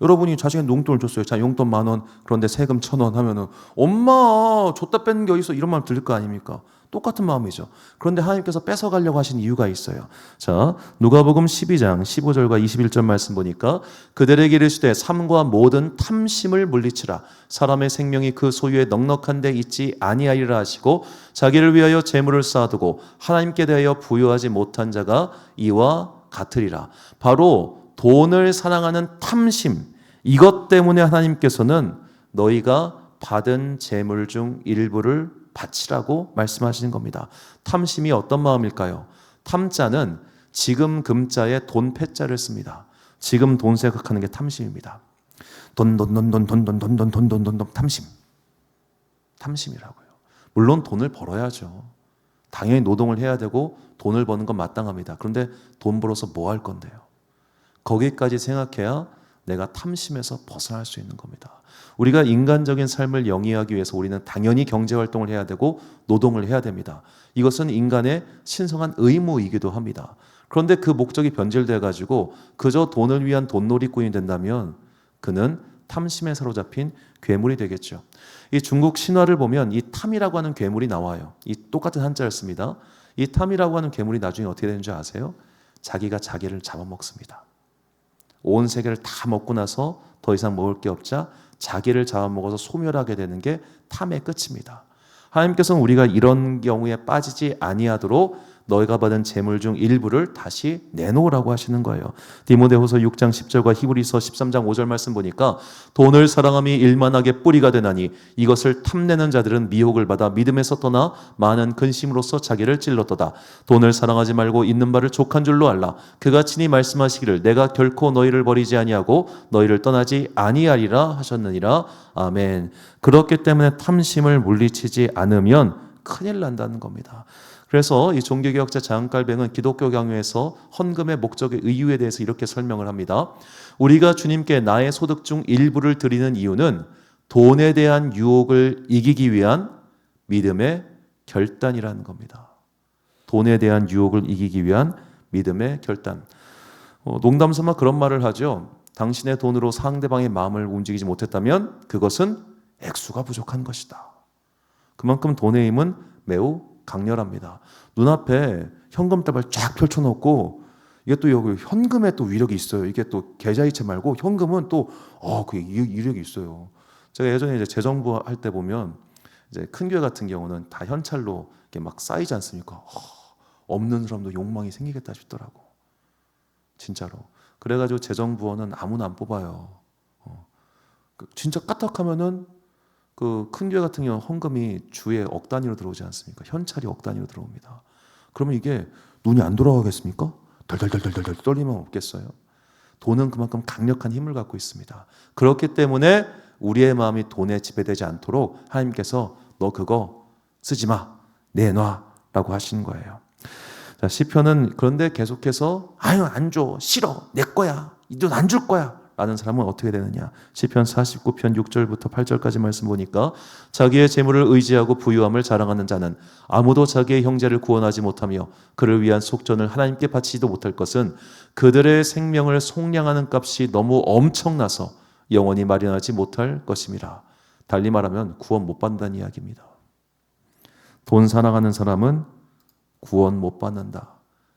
여러분이 자식한테 용돈을 줬어요. 자, 용돈 10,000원, 그런데 세금 1,000원 하면은 엄마 줬다 뺏는 게 어디서 이런 말 들릴 거 아닙니까? 똑같은 마음이죠. 그런데 하나님께서 뺏어가려고 하신 이유가 있어요. 자, 누가복음 12장 15절과 21절 말씀 보니까 그들에게 이르시되 삶과 모든 탐심을 물리치라. 사람의 생명이 그 소유에 넉넉한 데 있지 아니하리라 하시고 자기를 위하여 재물을 쌓아두고 하나님께 대하여 부여하지 못한 자가 이와 같으리라. 바로 돈을 사랑하는 탐심, 이것 때문에 하나님께서는 너희가 받은 재물 중 일부를 바치라고 말씀하시는 겁니다. 탐심이 어떤 마음일까요? 탐자는 지금 금자에 돈 패자를 씁니다. 지금 돈 생각하는 게 탐심입니다. 돈 탐심이라고요. 물론 돈을 벌어야죠. 당연히 노동을 해야 되고 돈을 버는 건 마땅합니다. 그런데 돈 벌어서 뭐 할 건데요? 거기까지 생각해야 내가 탐심에서 벗어날 수 있는 겁니다. 우리가 인간적인 삶을 영위하기 위해서 우리는 당연히 경제활동을 해야 되고 노동을 해야 됩니다. 이것은 인간의 신성한 의무이기도 합니다. 그런데 그 목적이 변질돼 가지고 그저 돈을 위한 돈놀이꾼이 된다면 그는 탐심에 사로잡힌 괴물이 되겠죠. 이 중국 신화를 보면 이 탐이라고 하는 괴물이 나와요. 이 똑같은 한자를 씁니다. 이 탐이라고 하는 괴물이 나중에 어떻게 되는 줄 아세요? 자기가 자기를 잡아먹습니다. 온 세계를 다 먹고 나서 더 이상 먹을 게 없자 자기를 잡아먹어서 소멸하게 되는 게 탐의 끝입니다. 하나님께서는 우리가 이런 경우에 빠지지 아니하도록 너희가 받은 재물 중 일부를 다시 내놓으라고 하시는 거예요. 디모데후서 6장 10절과 히브리서 13장 5절 말씀 보니까 돈을 사랑함이 일만하게 뿌리가 되나니 이것을 탐내는 자들은 미혹을 받아 믿음에서 떠나 많은 근심으로써 자기를 찔렀도다. 돈을 사랑하지 말고 있는 바를 족한 줄로 알라. 그가 친히 말씀하시기를 내가 결코 너희를 버리지 아니하고 너희를 떠나지 아니하리라 하셨느니라. 아멘. 그렇기 때문에 탐심을 물리치지 않으면 큰일 난다는 겁니다. 그래서 이 종교개혁자 장갈뱅은 기독교 강요에서 헌금의 목적의 의유에 대해서 이렇게 설명을 합니다. 우리가 주님께 나의 소득 중 일부를 드리는 이유는 돈에 대한 유혹을 이기기 위한 믿음의 결단이라는 겁니다. 돈에 대한 유혹을 이기기 위한 믿음의 결단. 농담삼아 그런 말을 하죠. 당신의 돈으로 상대방의 마음을 움직이지 못했다면 그것은 액수가 부족한 것이다. 그만큼 돈의 힘은 매우 강렬합니다. 눈앞에 현금다발 쫙 펼쳐놓고 이게 또 여기 현금에 또 위력이 있어요. 이게 또 계좌이체 말고 현금은 또 그 위력이 있어요. 제가 예전에 이제 재정부 할 때 보면 이제 큰 교회 같은 경우는 다 현찰로 이렇게 막 쌓이지 않습니까? 없는 사람도 욕망이 생기겠다 싶더라고. 진짜로. 그래가지고 재정부원은 아무나 안 뽑아요. 진짜 까딱하면은 그 큰 교회 같은 경우는 헌금이 주에 억 단위로 들어오지 않습니까? 현찰이 억 단위로 들어옵니다. 그러면 이게 눈이 안 돌아가겠습니까? 덜덜덜덜덜 떨리면 없겠어요? 돈은 그만큼 강력한 힘을 갖고 있습니다. 그렇기 때문에 우리의 마음이 돈에 지배되지 않도록 하나님께서 너 그거 쓰지 마, 내놔라고 하시는 거예요. 자, 시편은 그런데 계속해서 아유 안 줘, 싫어, 내 거야, 이 돈 안 줄 거야 라는 사람은 어떻게 되느냐. 시편 49편 6절부터 8절까지 말씀 보니까 자기의 재물을 의지하고 부유함을 자랑하는 자는 아무도 자기의 형제를 구원하지 못하며 그를 위한 속전을 하나님께 바치지도 못할 것은 그들의 생명을 속량하는 값이 너무 엄청나서 영원히 마련하지 못할 것임이라. 달리 말하면 구원 못 받는다는 이야기입니다. 돈 사랑하는 사람은 구원 못 받는다.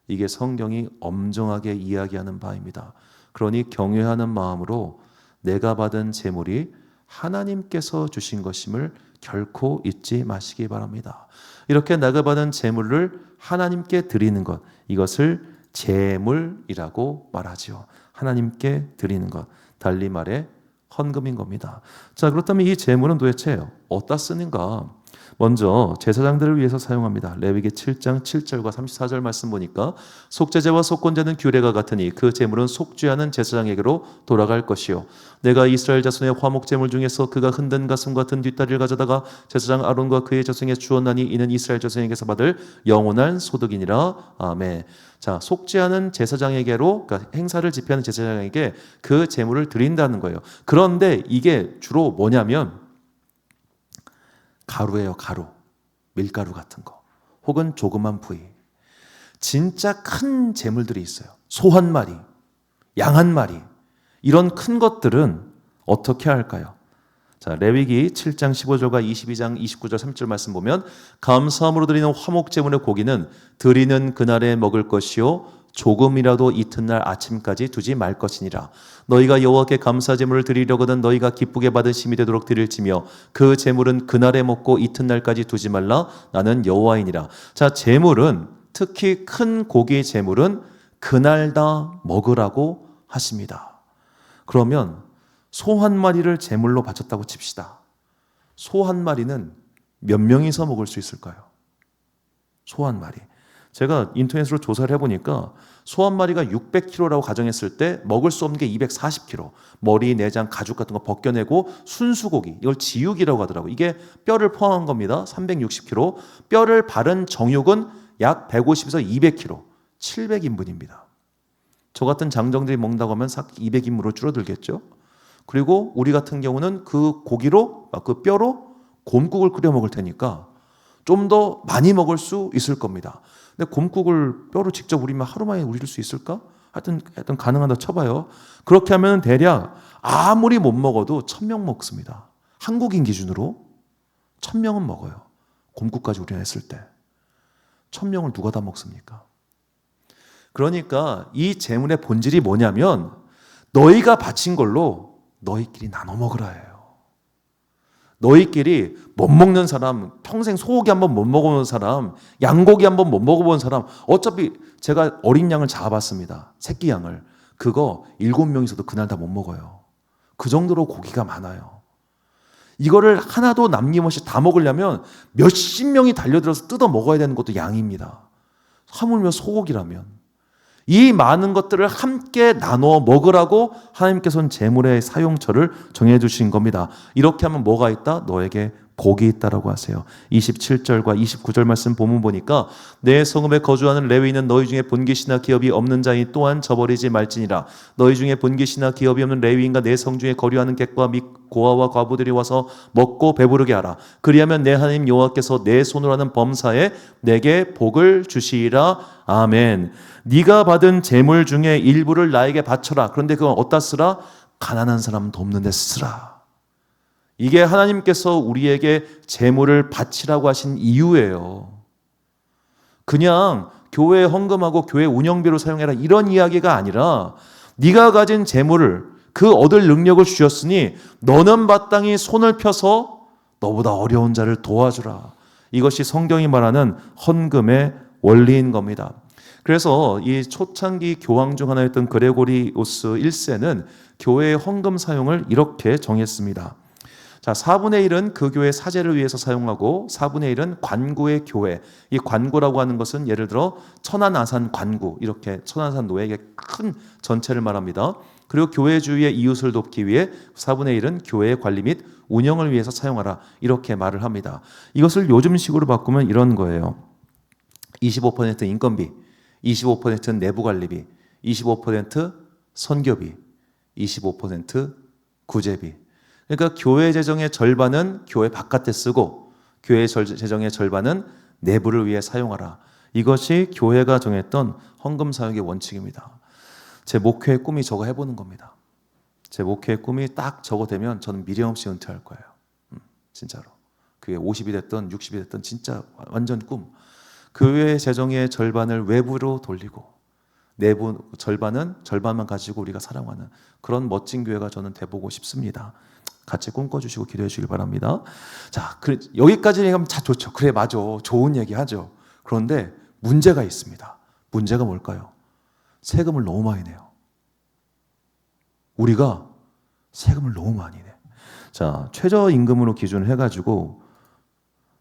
이게 성경이 엄정하게 이야기하는 바입니다. 그러니 경외하는 마음으로 내가 받은 재물이 하나님께서 주신 것임을 결코 잊지 마시기 바랍니다. 이렇게 내가 받은 재물을 하나님께 드리는 것, 이것을 재물이라고 말하죠. 하나님께 드리는 것, 달리 말해 헌금인 겁니다. 자, 그렇다면 이 재물은 도대체 어디다 쓰는가? 먼저 제사장들을 위해서 사용합니다. 레위기 7장 7절과 34절 말씀 보니까 속죄제와 속건제는 규례가 같으니 그 제물은 속죄하는 제사장에게로 돌아갈 것이요 내가 이스라엘 자손의 화목제물 중에서 그가 흔든 가슴 같은 뒷다리를 가져다가 제사장 아론과 그의 자손에게 주었나니 이는 이스라엘 자손에게서 받을 영원한 소득이니라. 아멘. 자, 속죄하는 제사장에게로, 그러니까 행사를 집행하는 제사장에게 그 제물을 드린다는 거예요. 그런데 이게 주로 뭐냐면 가루예요. 가루, 밀가루 같은 거, 혹은 조그만 부위. 진짜 큰 재물들이 있어요. 소 한 마리, 양 한 마리, 이런 큰 것들은 어떻게 할까요? 자, 레위기 7장 15절과 22장 29절 30절 말씀 보면 감사함으로 드리는 화목제물의 고기는 드리는 그날에 먹을 것이요 조금이라도 이튿날 아침까지 두지 말 것이니라. 너희가 여호와께 감사 제물을 드리려거든 너희가 기쁘게 받은 심이 되도록 드릴지며 그 제물은 그날에 먹고 이튿날까지 두지 말라. 나는 여호와이니라. 자, 제물은 특히 큰 고기 제물은 그날 다 먹으라고 하십니다. 그러면 소 한 마리를 제물로 바쳤다고 칩시다. 소 한 마리는 몇 명이서 먹을 수 있을까요? 소 한 마리. 제가 인터넷으로 조사를 해보니까 소 한 마리가 600kg라고 가정했을 때 먹을 수 없는 게 240kg. 머리, 내장, 가죽 같은 거 벗겨내고 순수고기, 이걸 지육이라고 하더라고요. 이게 뼈를 포함한 겁니다. 360kg. 뼈를 바른 정육은 약 150에서 200kg. 700인분입니다. 저 같은 장정들이 먹는다고 하면 싹 200인분으로 줄어들겠죠. 그리고 우리 같은 경우는 그 고기로, 그 뼈로 곰국을 끓여 먹을 테니까 좀 더 많이 먹을 수 있을 겁니다. 근데 곰국을 뼈로 직접 우리면 하루 만에 우릴 수 있을까? 하여튼 가능하다 쳐봐요. 그렇게 하면 대략 아무리 못 먹어도 1000명 먹습니다. 한국인 기준으로 1000명은 먹어요. 곰국까지 우리가 했을 때 1000명을 누가 다 먹습니까? 그러니까 이 재물의 본질이 뭐냐면 너희가 바친 걸로 너희끼리 나눠 먹으라예요. 너희끼리 못 먹는 사람, 평생 소고기 한번 못 먹어본 사람, 양고기 한번 못 먹어본 사람, 어차피 제가 어린 양을 잡아봤습니다. 새끼 양을. 그거 7명이서도 그날 다 못 먹어요. 그 정도로 고기가 많아요. 이거를 하나도 남김없이 다 먹으려면 몇십 명이 달려들어서 뜯어 먹어야 되는 것도 양입니다. 하물며 소고기라면. 이 많은 것들을 함께 나눠 먹으라고 하나님께서는 재물의 사용처를 정해주신 겁니다. 이렇게 하면 뭐가 있다? 너에게 복이 있다라고 하세요. 27절과 29절 말씀 본문 보니까 내 성읍에 거주하는 레위인은 너희 중에 본계시나 기업이 없는 자니 또한 저버리지 말지니라. 너희 중에 본계시나 기업이 없는 레위인과 내 성 중에 거류하는 객과 및 고아와 과부들이 와서 먹고 배부르게 하라. 그리하면 내 하나님 여호와께서 내 손으로 하는 범사에 내게 복을 주시리라. 아멘. 네가 받은 재물 중에 일부를 나에게 바쳐라. 그런데 그건 어디다 쓰라? 가난한 사람 돕는 데 쓰라. 이게 하나님께서 우리에게 재물을 바치라고 하신 이유예요. 그냥 교회 헌금하고 교회 운영비로 사용해라 이런 이야기가 아니라 네가 가진 재물을 그 얻을 능력을 주셨으니 너는 마땅히 손을 펴서 너보다 어려운 자를 도와주라. 이것이 성경이 말하는 헌금의 원리인 겁니다. 그래서 이 초창기 교황 중 하나였던 그레고리오스 1세는 교회의 헌금 사용을 이렇게 정했습니다. 자, 4분의 1은 그 교회 사제를 위해서 사용하고 4분의 1은 관구의 교회. 이 관구라고 하는 것은 예를 들어 천안아산 관구, 이렇게 천안아산 노예의 큰 전체를 말합니다. 그리고 교회 주위의 이웃을 돕기 위해 4분의 1은 교회의 관리 및 운영을 위해서 사용하라. 이렇게 말을 합니다. 이것을 요즘식으로 바꾸면 이런 거예요. 25% 인건비, 25%는 내부 관리비, 25% 선교비, 25% 구제비. 그러니까 교회 재정의 절반은 교회 바깥에 쓰고 교회 재정의 절반은 내부를 위해 사용하라. 이것이 교회가 정했던 헌금 사용의 원칙입니다. 제 목회의 꿈이 저거 해보는 겁니다. 제 목회의 꿈이 딱 저거 되면 저는 미련 없이 은퇴할 거예요. 진짜로. 그게 50이 됐든 60이 됐든 진짜 완전 꿈. 교회 재정의 절반을 외부로 돌리고 내부 절반만 가지고 우리가 사랑하는 그런 멋진 교회가 저는 돼보고 싶습니다. 같이 꿈꿔주시고 기도해 주길 바랍니다. 자, 여기까지 얘기하면 다 좋죠. 그래, 맞아. 좋은 얘기 하죠. 그런데 문제가 있습니다. 문제가 뭘까요? 세금을 너무 많이 내요. 우리가 세금을 너무 많이 내. 자, 최저임금으로 기준을 해가지고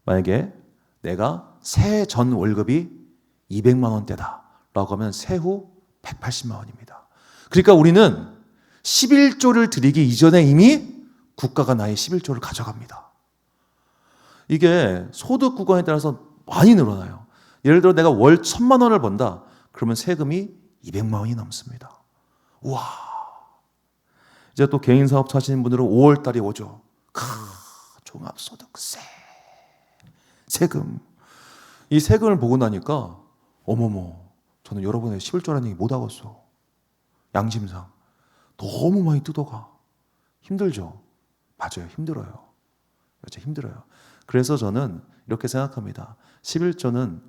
만약에 내가 새해 전 월급이 200만 원대다 라고 하면 세후 180만 원입니다. 그러니까 우리는 11조를 드리기 이전에 이미 국가가 나의 11조를 가져갑니다. 이게 소득 구간에 따라서 많이 늘어나요. 예를 들어 내가 월 1000만 원을 번다. 그러면 세금이 200만 원이 넘습니다. 우와. 이제 또 개인 사업 하시는 분들은 5월 달이 오죠. 종합소득세. 세금. 이 세금을 보고 나니까 어머머, 저는 여러분의 11조라는 얘기 못 하겠어. 양심상. 너무 많이 뜯어가. 힘들죠? 맞아요. 힘들어요. 진짜 힘들어요. 그래서 저는 이렇게 생각합니다. 11조는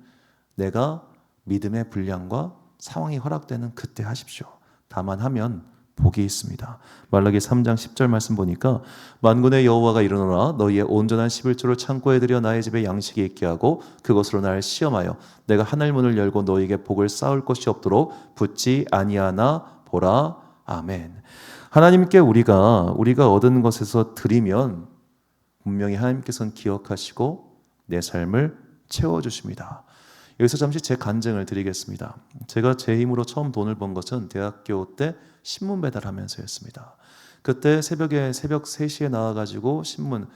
내가 믿음의 분량과 상황이 허락되는 그때 하십시오. 다만 하면 복이 있습니다. 말라기 3장 10절 말씀 보니까 만군의 여호와가 이르노라 너희의 온전한 11조를 창고에 들여 나의 집에 양식이 있게 하고 그것으로 나를 시험하여 내가 하늘 문을 열고 너희에게 복을 쌓을 것이 없도록 붙지 아니하나 보라. 아멘. 하나님께 우리가 얻은 것에서 드리면 분명히 하나님께서는 기억하시고 내 삶을 채워주십니다. 여기서 잠시 제 간증을 드리겠습니다. 제가 제 힘으로 처음 돈을 번 것은 대학교 때 신문 배달하면서였습니다. 그때 새벽 3시에 나와가지고 신문,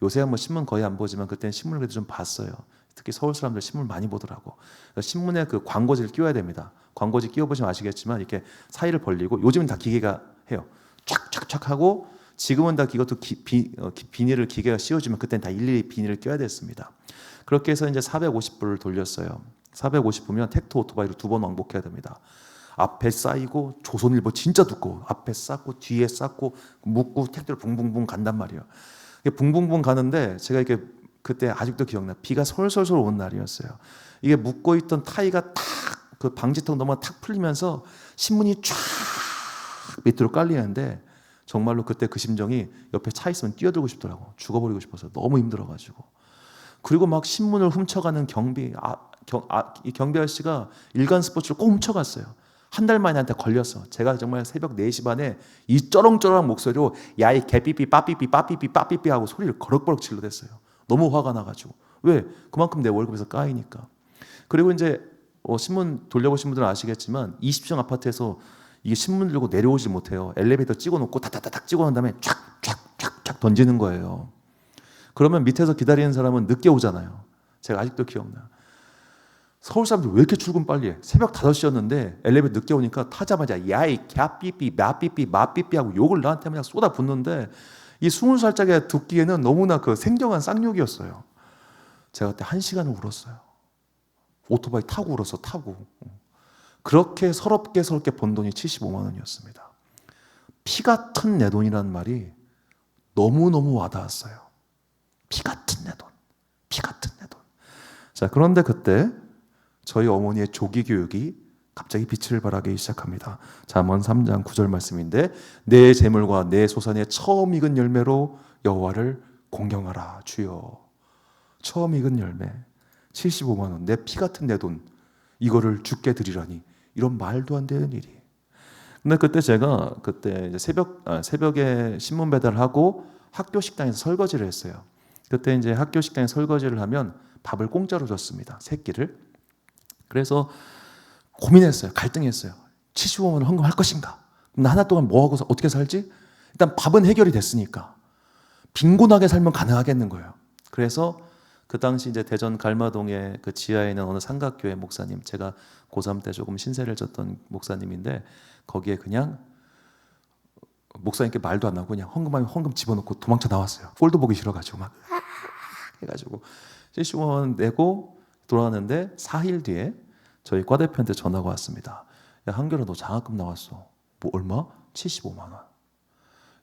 요새 뭐 신문 거의 안 보지만 그때는 신문을 그래도 좀 봤어요. 특히 서울 사람들 신문 많이 보더라고. 그러니까 신문에 그 광고지를 끼워야 됩니다. 광고지 끼워보시면 아시겠지만 이렇게 사이를 벌리고, 요즘은 다 기계가 해요. 촥촥촥 하고, 지금은 다 이것도 비닐을 기계가 씌워주면 그때는 다 일일이 비닐을 껴야 됐습니다. 그렇게 해서 이제 450부를 돌렸어요. 450부면 택트 오토바이로 2번 왕복해야 됩니다. 앞에 쌓이고, 조선일보 진짜 두꺼워. 앞에 쌓고 뒤에 쌓고 묶고 택트로 붕붕붕 간단 말이에요. 붕붕붕 가는데 제가 이렇게 그때 아직도 기억나. 비가 솔솔솔 오는 날이었어요. 이게 묶고 있던 타이가 탁 그 방지턱 넘어 탁 풀리면서 신문이 쫙 밑으로 깔리는데, 정말로 그때 그 심정이 옆에 차 있으면 뛰어들고 싶더라고. 죽어버리고 싶어서 너무 힘들어가지고. 그리고 막 신문을 훔쳐가는 이 경비 아저씨가 일간 스포츠를 꼭 훔쳐갔어요. 한 달 만에 한테 걸렸어. 제가 정말 새벽 4시 반에 이 쩌렁쩌렁한 목소리로 야 이 개삐삐 빠삐삐 빠삐삐 빠삐삐 하고 소리를 거럭거럭 질러댔어요. 너무 화가 나가지고. 왜? 그만큼 내 월급에서 까이니까. 그리고 이제 신문 돌려보신 분들은 아시겠지만 20층 아파트에서 이게 신문 들고 내려오질 못해요. 엘리베이터 찍어놓고 다다다닥 찍어놓은 다음에 촥촥촥촥 던지는 거예요. 그러면 밑에서 기다리는 사람은 늦게 오잖아요. 제가 아직도 기억나. 서울 사람들 왜 이렇게 출근 빨리 해? 새벽 5시였는데 엘리베이터 늦게 오니까 타자마자 야이 갸삐삐 마삐삐 마삐삐 하고 욕을 나한테 그냥 쏟아붓는데, 이 20살짜리 듣기에는 너무나 그 생경한 쌍욕이었어요. 제가 그때 1시간을 울었어요. 오토바이 타고 울었어. 타고. 그렇게 서럽게 번 돈이 75만 원이었습니다. 피 같은 내 돈이라는 말이 너무너무 와닿았어요. 피 같은 내 돈. 피 같은 내 돈. 자, 그런데 그때 저희 어머니의 조기 교육이 갑자기 빛을 발하기 시작합니다. 잠언 3장 9절 말씀인데, 내 재물과 내 소산의 처음 익은 열매로 여호와를 공경하라 주여. 처음 익은 열매 75만 원, 내 피 같은 내 돈, 이거를 주께 드리라니, 이런 말도 안 되는 일이. 근데 그때 제가 이제 새벽에 신문 배달하고 학교 식당에서 설거지를 했어요. 그때 이제 학교 식당에 설거지를 하면 밥을 공짜로 줬습니다. 세 끼를. 그래서 고민했어요. 갈등했어요. 75만 원 헌금할 것인가? 그럼 나 하나 동안 뭐 하고 어떻게 살지? 일단 밥은 해결이 됐으니까 빈곤하게 살면 가능하겠는 거예요. 그래서 그 당시 이제 대전 갈마동에 그 지하에 있는 어느 삼각교회 목사님, 제가 고3 때 조금 신세를 졌던 목사님인데, 거기에 그냥 목사님께 말도 안 하고 그냥 헌금하면 헌금 집어넣고 도망쳐 나왔어요. 꼴도 보기 싫어가지고 막 해가지고 75만 원 내고 돌아왔는데 4일 뒤에 저희 과 대표한테 전화가 왔습니다. 야, 한결아 너 장학금 나왔어. 뭐 얼마? 75만 원.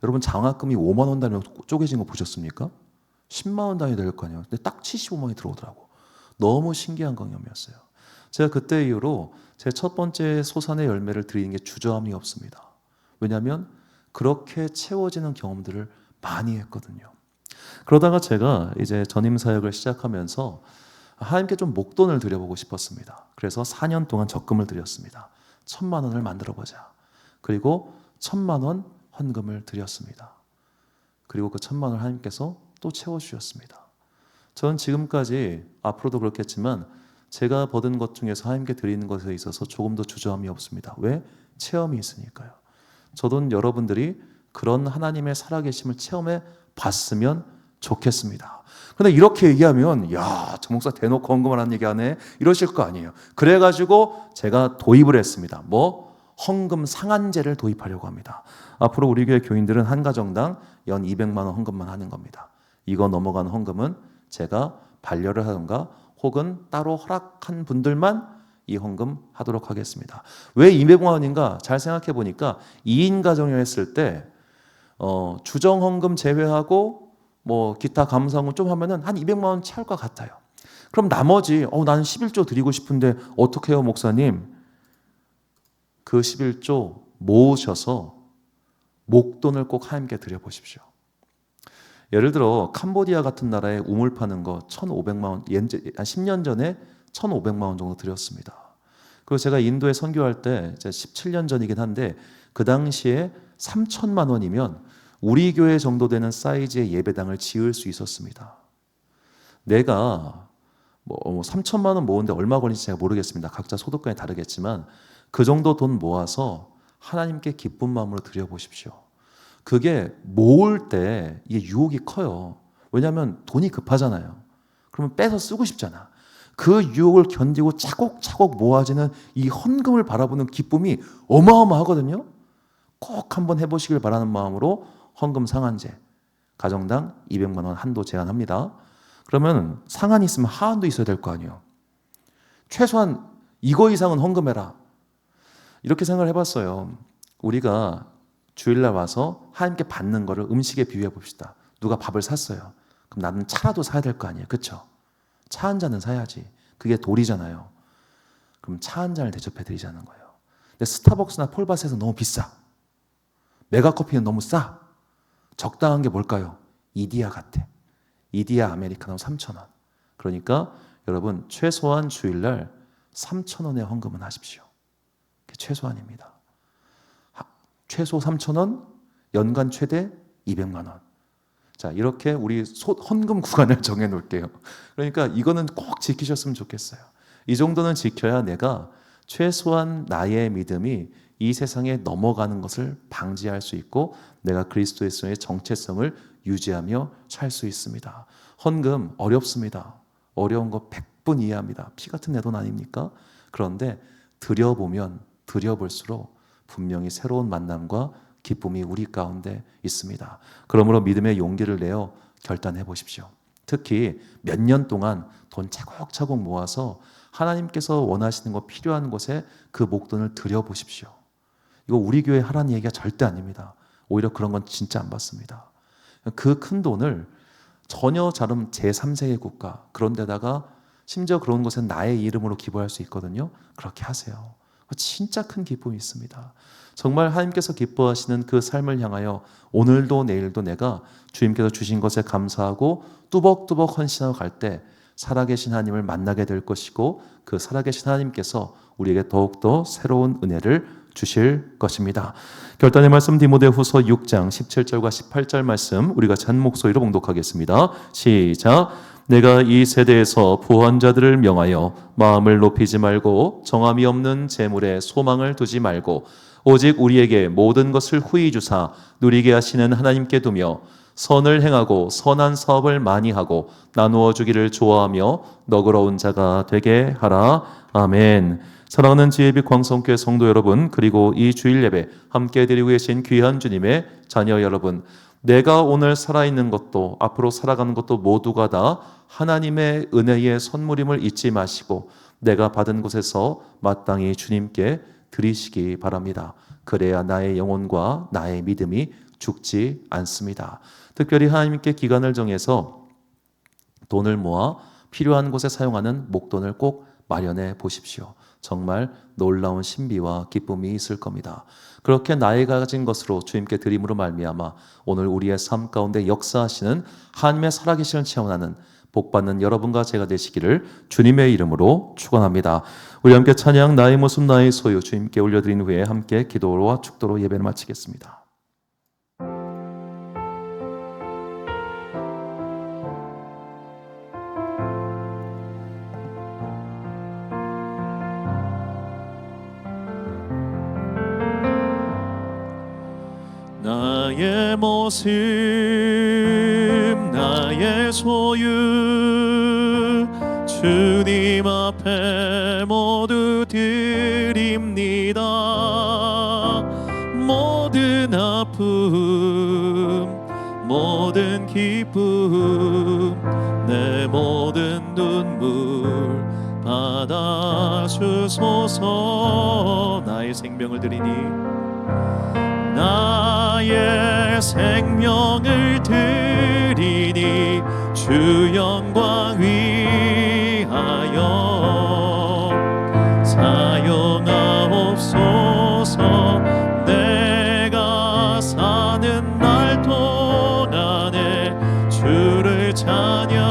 여러분 장학금이 5만 원 단위로 쪼개진 거 보셨습니까? 10만 원 단위 될 거 아니에요. 근데 딱 75만 원이 들어오더라고. 너무 신기한 경험이었어요. 제가 그때 이후로 제 첫 번째 소산의 열매를 드리는 게 주저함이 없습니다. 왜냐하면 그렇게 채워지는 경험들을 많이 했거든요. 그러다가 제가 이제 전임 사역을 시작하면서 하나님께 좀 목돈을 드려보고 싶었습니다. 그래서 4년 동안 적금을 드렸습니다. 1,000만 원을 만들어보자. 그리고 1,000만 원 헌금을 드렸습니다. 그리고 그 1,000만 원을 하나님께서 또 채워주셨습니다. 저는 지금까지, 앞으로도 그렇겠지만 제가 받은 것 중에서 하나님께 드리는 것에 있어서 조금 더 주저함이 없습니다. 왜? 체험이 있으니까요. 저도 여러분들이 그런 하나님의 살아계심을 체험해 봤으면 좋겠습니다. 그런데 이렇게 얘기하면 야, 저 목사 대놓고 헌금하라는 얘기 하네 이러실 거 아니에요. 그래가지고 제가 도입을 했습니다. 헌금 상한제를 도입하려고 합니다. 앞으로 우리 교회 교인들은 한 가정당 연 200만 원 헌금만 하는 겁니다. 이거 넘어가는 헌금은 제가 반려를 하던가 혹은 따로 허락한 분들만 이 헌금 하도록 하겠습니다. 왜 200만 원인가? 잘 생각해 보니까 2인 가정을 했을 때 주정 헌금 제외하고 기타 감사헌금 좀 하면은 한 200만 원 차올 것 같아요. 그럼 나머지 나는 11조 드리고 싶은데 어떻게 해요, 목사님? 그 11조 모으셔서 목돈을 꼭 하나님께 드려보십시오. 예를 들어 캄보디아 같은 나라에 우물 파는 거 1,500만 원, 한 10년 전에 1,500만 원 정도 드렸습니다. 그리고 제가 인도에 선교할 때 17년 전이긴 한데 그 당시에 3,000만 원이면 우리 교회 정도 되는 사이즈의 예배당을 지을 수 있었습니다. 내가 뭐 3천만 원 모으는데 얼마 걸리는지 제가 모르겠습니다. 각자 소득관이 다르겠지만 그 정도 돈 모아서 하나님께 기쁜 마음으로 드려보십시오. 그게 모을 때 이게 유혹이 커요. 왜냐하면 돈이 급하잖아요. 그러면 빼서 쓰고 싶잖아. 그 유혹을 견디고 차곡차곡 모아지는 이 헌금을 바라보는 기쁨이 어마어마하거든요. 꼭 한번 해보시길 바라는 마음으로 헌금 상한제, 가정당 200만 원 한도 제한합니다. 그러면 상한이 있으면 하한도 있어야 될 거 아니에요. 최소한 이거 이상은 헌금해라. 이렇게 생각을 해봤어요. 우리가 주일날 와서 하나님께 받는 거를 음식에 비유해 봅시다. 누가 밥을 샀어요. 그럼 나는 차라도 사야 될 거 아니에요. 그렇죠? 차 한 잔은 사야지. 그게 도리잖아요. 그럼 차 한 잔을 대접해 드리자는 거예요. 근데 스타벅스나 폴바스에서 너무 비싸. 메가커피는 너무 싸. 적당한 게 뭘까요? 이디야 같아. 이디야 아메리카노 3,000원. 그러니까 여러분 최소한 주일날 3,000원의 헌금은 하십시오. 그게 최소한입니다. 최소 3,000원, 연간 최대 200만 원. 자, 이렇게 우리 헌금 구간을 정해 놓을게요. 그러니까 이거는 꼭 지키셨으면 좋겠어요. 이 정도는 지켜야 내가 최소한 나의 믿음이 이 세상에 넘어가는 것을 방지할 수 있고 내가 그리스도 예수의 정체성을 유지하며 살 수 있습니다. 헌금 어렵습니다. 어려운 거 100분 이해합니다. 피 같은 내 돈 아닙니까? 그런데 드려보면 드려볼수록 분명히 새로운 만남과 기쁨이 우리 가운데 있습니다. 그러므로 믿음의 용기를 내어 결단해 보십시오. 특히 몇 년 동안 돈 차곡차곡 모아서 하나님께서 원하시는 것 필요한 곳에 그 목돈을 드려보십시오. 이거 우리 교회 하라는 얘기가 절대 아닙니다. 오히려 그런 건 진짜 안 받습니다. 그 큰 돈을 전혀 다른 제3세계 국가 그런 데다가 심지어 그런 곳에 나의 이름으로 기부할 수 있거든요. 그렇게 하세요. 진짜 큰 기쁨이 있습니다. 정말 하나님께서 기뻐하시는 그 삶을 향하여 오늘도 내일도 내가 주님께서 주신 것에 감사하고 뚜벅뚜벅 헌신하고 갈 때 살아계신 하나님을 만나게 될 것이고 그 살아계신 하나님께서 우리에게 더욱더 새로운 은혜를 주실 것입니다. 결단의 말씀 디모데후서 6장 17절과 18절 말씀 우리가 한 목소리로 봉독하겠습니다. 시작. 내가 이 세대에서 부한 자들을 명하여 마음을 높이지 말고 정함이 없는 재물에 소망을 두지 말고 오직 우리에게 모든 것을 후히 주사 누리게 하시는 하나님께 두며 선을 행하고 선한 사업을 많이 하고 나누어 주기를 좋아하며 너그러운 자가 되게 하라. 아멘. 사랑하는 지혜빛 광성교회 성도 여러분, 그리고 이 주일 예배 함께 드리고 계신 귀한 주님의 자녀 여러분, 내가 오늘 살아있는 것도 앞으로 살아가는 것도 모두가 다 하나님의 은혜의 선물임을 잊지 마시고 내가 받은 곳에서 마땅히 주님께 드리시기 바랍니다. 그래야 나의 영혼과 나의 믿음이 죽지 않습니다. 특별히 하나님께 기간을 정해서 돈을 모아 필요한 곳에 사용하는 목돈을 꼭 마련해 보십시오. 정말 놀라운 신비와 기쁨이 있을 겁니다. 그렇게 나의 가진 것으로 주님께 드림으로 말미암아 오늘 우리의 삶 가운데 역사하시는 하나님의 살아계심을 체험하는 복받는 여러분과 제가 되시기를 주님의 이름으로 축원합니다. 우리 함께 찬양 나의 모습 나의 소유 주님께 올려드린 후에 함께 기도와 축도로 예배를 마치겠습니다. 나의 모습 나의 소유 주님 앞에 모두 드립니다. 모든 아픔 모든 기쁨 내 모든 눈물 받아주소서. 나의 생명을 드리니 나의 생명을 드리니 주 영광 위하여 사용하옵소서. 내가 사는 날 동안에 주를 찬양하며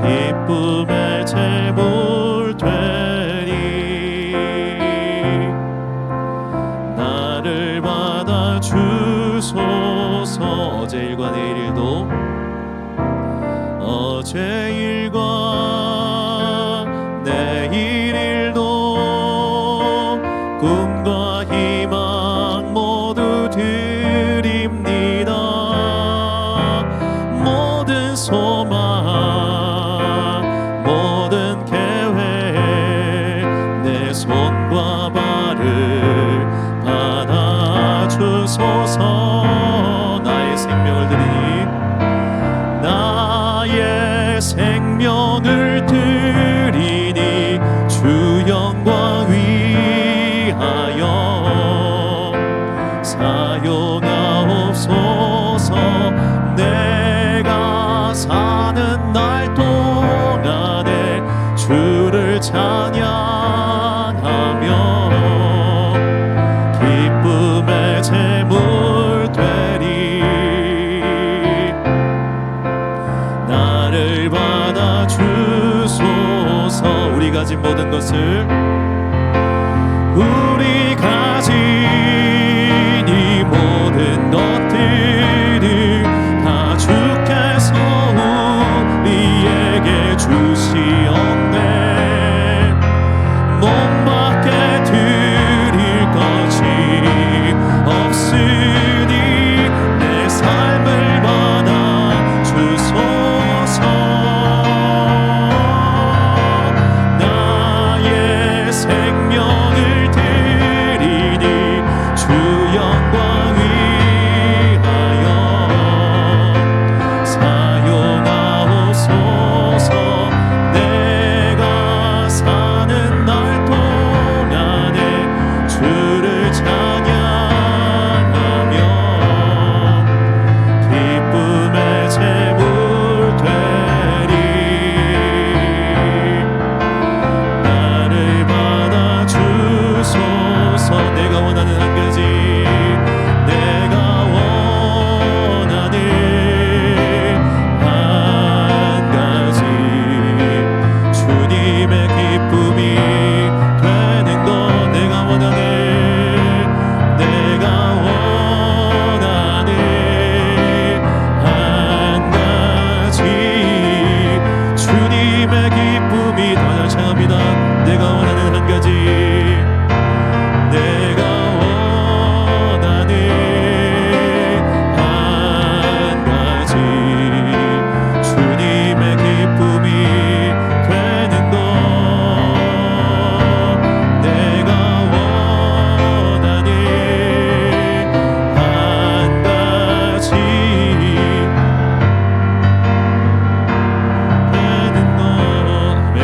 기쁨의 제물 되리. 나를 받아 주소서. 어제 일과 내일 일도 어제 일과 내일 일도 꿈과 희망 모두 드립니다. 모든 소망 모든 계획 내 손과 발을 받아주소서. 나의 생명을 드리니 나의 생명을 드리니 주 영광 위하여 사용하옵소서. 내가 사는 날 동안에 주를 찬양하며 기쁨의 제물 되리. 나를 받아주소서. 우리 가진 모든 것을 우리 가진 이 모든 것들을 다 주께서 우리에게 주시었네. 몸밖에 드릴 것이 없으니 내 삶을 받아 주소서. 나의 생명을 드리니 주 영광 위하여 사용하옵소서. 내가 사는 날 동안에 주를 찬양하며 기쁨의 제물 되리. 나를 받아주소서. 내가 원하는 한 가지, 내가 원하는 한 가지, 주님의 기쁨이 되는 것. 내가 원하는, 내가 원하는 한 가지, 주님의 기쁨이 더 찬양합니다. 내가 원하는 한 가지, 내가 원하는 한 가지, 주님의 기쁨이 되는 것. 내가 원하는 한 가지 되는 것. 아멘.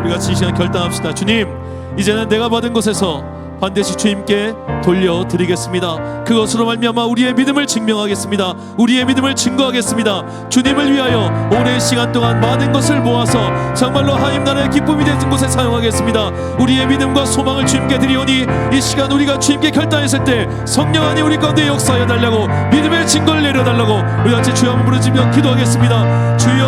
우리 같이 이 시간 결단합시다. 주님, 이제는 내가 받은 것에서 반드시 주님께 돌려드리겠습니다. 그것으로 말미암아 우리의 믿음을 증명하겠습니다. 우리의 믿음을 증거하겠습니다. 주님을 위하여 오랜 시간 동안 많은 것을 모아서 정말로 하나님 나라의 기쁨이 되는 곳에 사용하겠습니다. 우리의 믿음과 소망을 주님께 드리오니 이 시간 우리가 주님께 결단했을 때 성령 안에 우리 가운데 역사하여 달라고, 믿음의 증거를 내려달라고 우리 같이 주여 한번 부르짖으며 기도하겠습니다. 주여,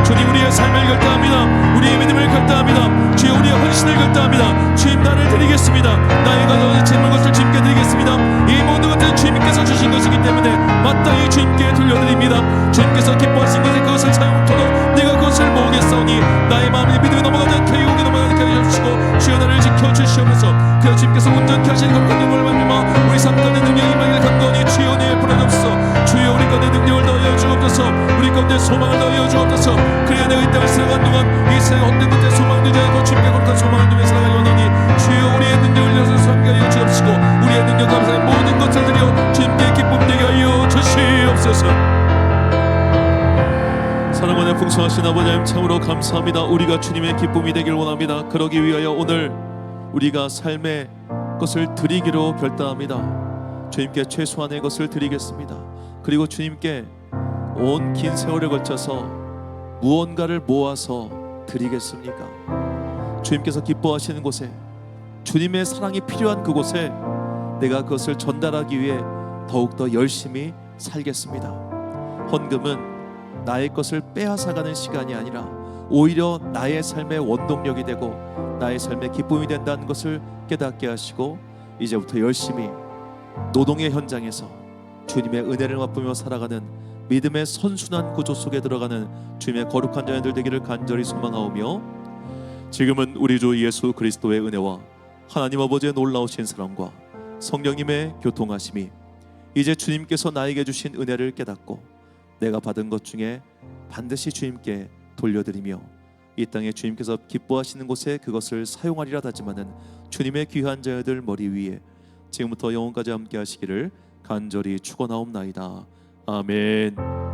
주님, 우리의 삶을 결단합니다. 우리의 믿음을 결단합니다. 주여, 우리의 헌신을 결단합니다. 주님, 나를 드리겠습니다. 나의 가져온 재물 것을 주님께 드리겠습니다. 이 모든 것들은 주님께서 주신 것이기 때문에 마땅히 주님께 돌려드립니다. 주님께서 기뻐하신 것에 그것을 사용토록 내가 그것을 모으겠사오니 나의 마음의 믿음이 넘어가지 않게, 유혹이 넘어가지 않게 해주시고 주여, 나를 지켜주시옵소서. 그여 주님께서 온전케 하시는 것과 말미암아 우리 삶 가운데 능력이 임하기를 간구하니 주여, 은혜에 부어주옵소서. 주여, 우리 가운데 능력을 더하여 주옵소서. 우리 가운데 소망을 더하여 주옵소서. 그래야 내가 이 땅을 살아가는 동안 이 세상 헛된 것에 소망 두지 않고 주님께 거룩한 소망을 두며 살아가기 원하니 주여, 우리의 능력을 위해서 함께하여 주옵시고 우리의 능력 감사의 모든 것을 드려 주님께 기쁨 되게 하여 주시옵소서. 사랑하는 풍성하신 아버지 하나님, 참으로 감사합니다. 우리가 주님의 기쁨이 되길 원합니다. 그러기 위하여 오늘 우리가 삶의 것을 드리기로 결단합니다. 주님께 최소한의 것을 드리겠습니다. 그리고 주님께 온 긴 세월에 걸쳐서 무언가를 모아서 드리겠습니까? 주님께서 기뻐하시는 곳에, 주님의 사랑이 필요한 그곳에 내가 그것을 전달하기 위해 더욱더 열심히 살겠습니다. 헌금은 나의 것을 빼앗아가는 시간이 아니라 오히려 나의 삶의 원동력이 되고 나의 삶의 기쁨이 된다는 것을 깨닫게 하시고 이제부터 열심히 노동의 현장에서 주님의 은혜를 맛보며 살아가는 믿음의 선순환 구조 속에 들어가는 주님의 거룩한 자녀들 되기를 간절히 소망하오며, 지금은 우리 주 예수 그리스도의 은혜와 하나님 아버지의 놀라우신 사랑과 성령님의 교통하심이 이제 주님께서 나에게 주신 은혜를 깨닫고 내가 받은 것 중에 반드시 주님께 돌려드리며 이 땅에 주님께서 기뻐하시는 곳에 그것을 사용하리라 하지만은 주님의 귀한 자녀들 머리 위에 지금부터 영원까지 함께 하시기를 간절히 축원하옵나이다. 아멘.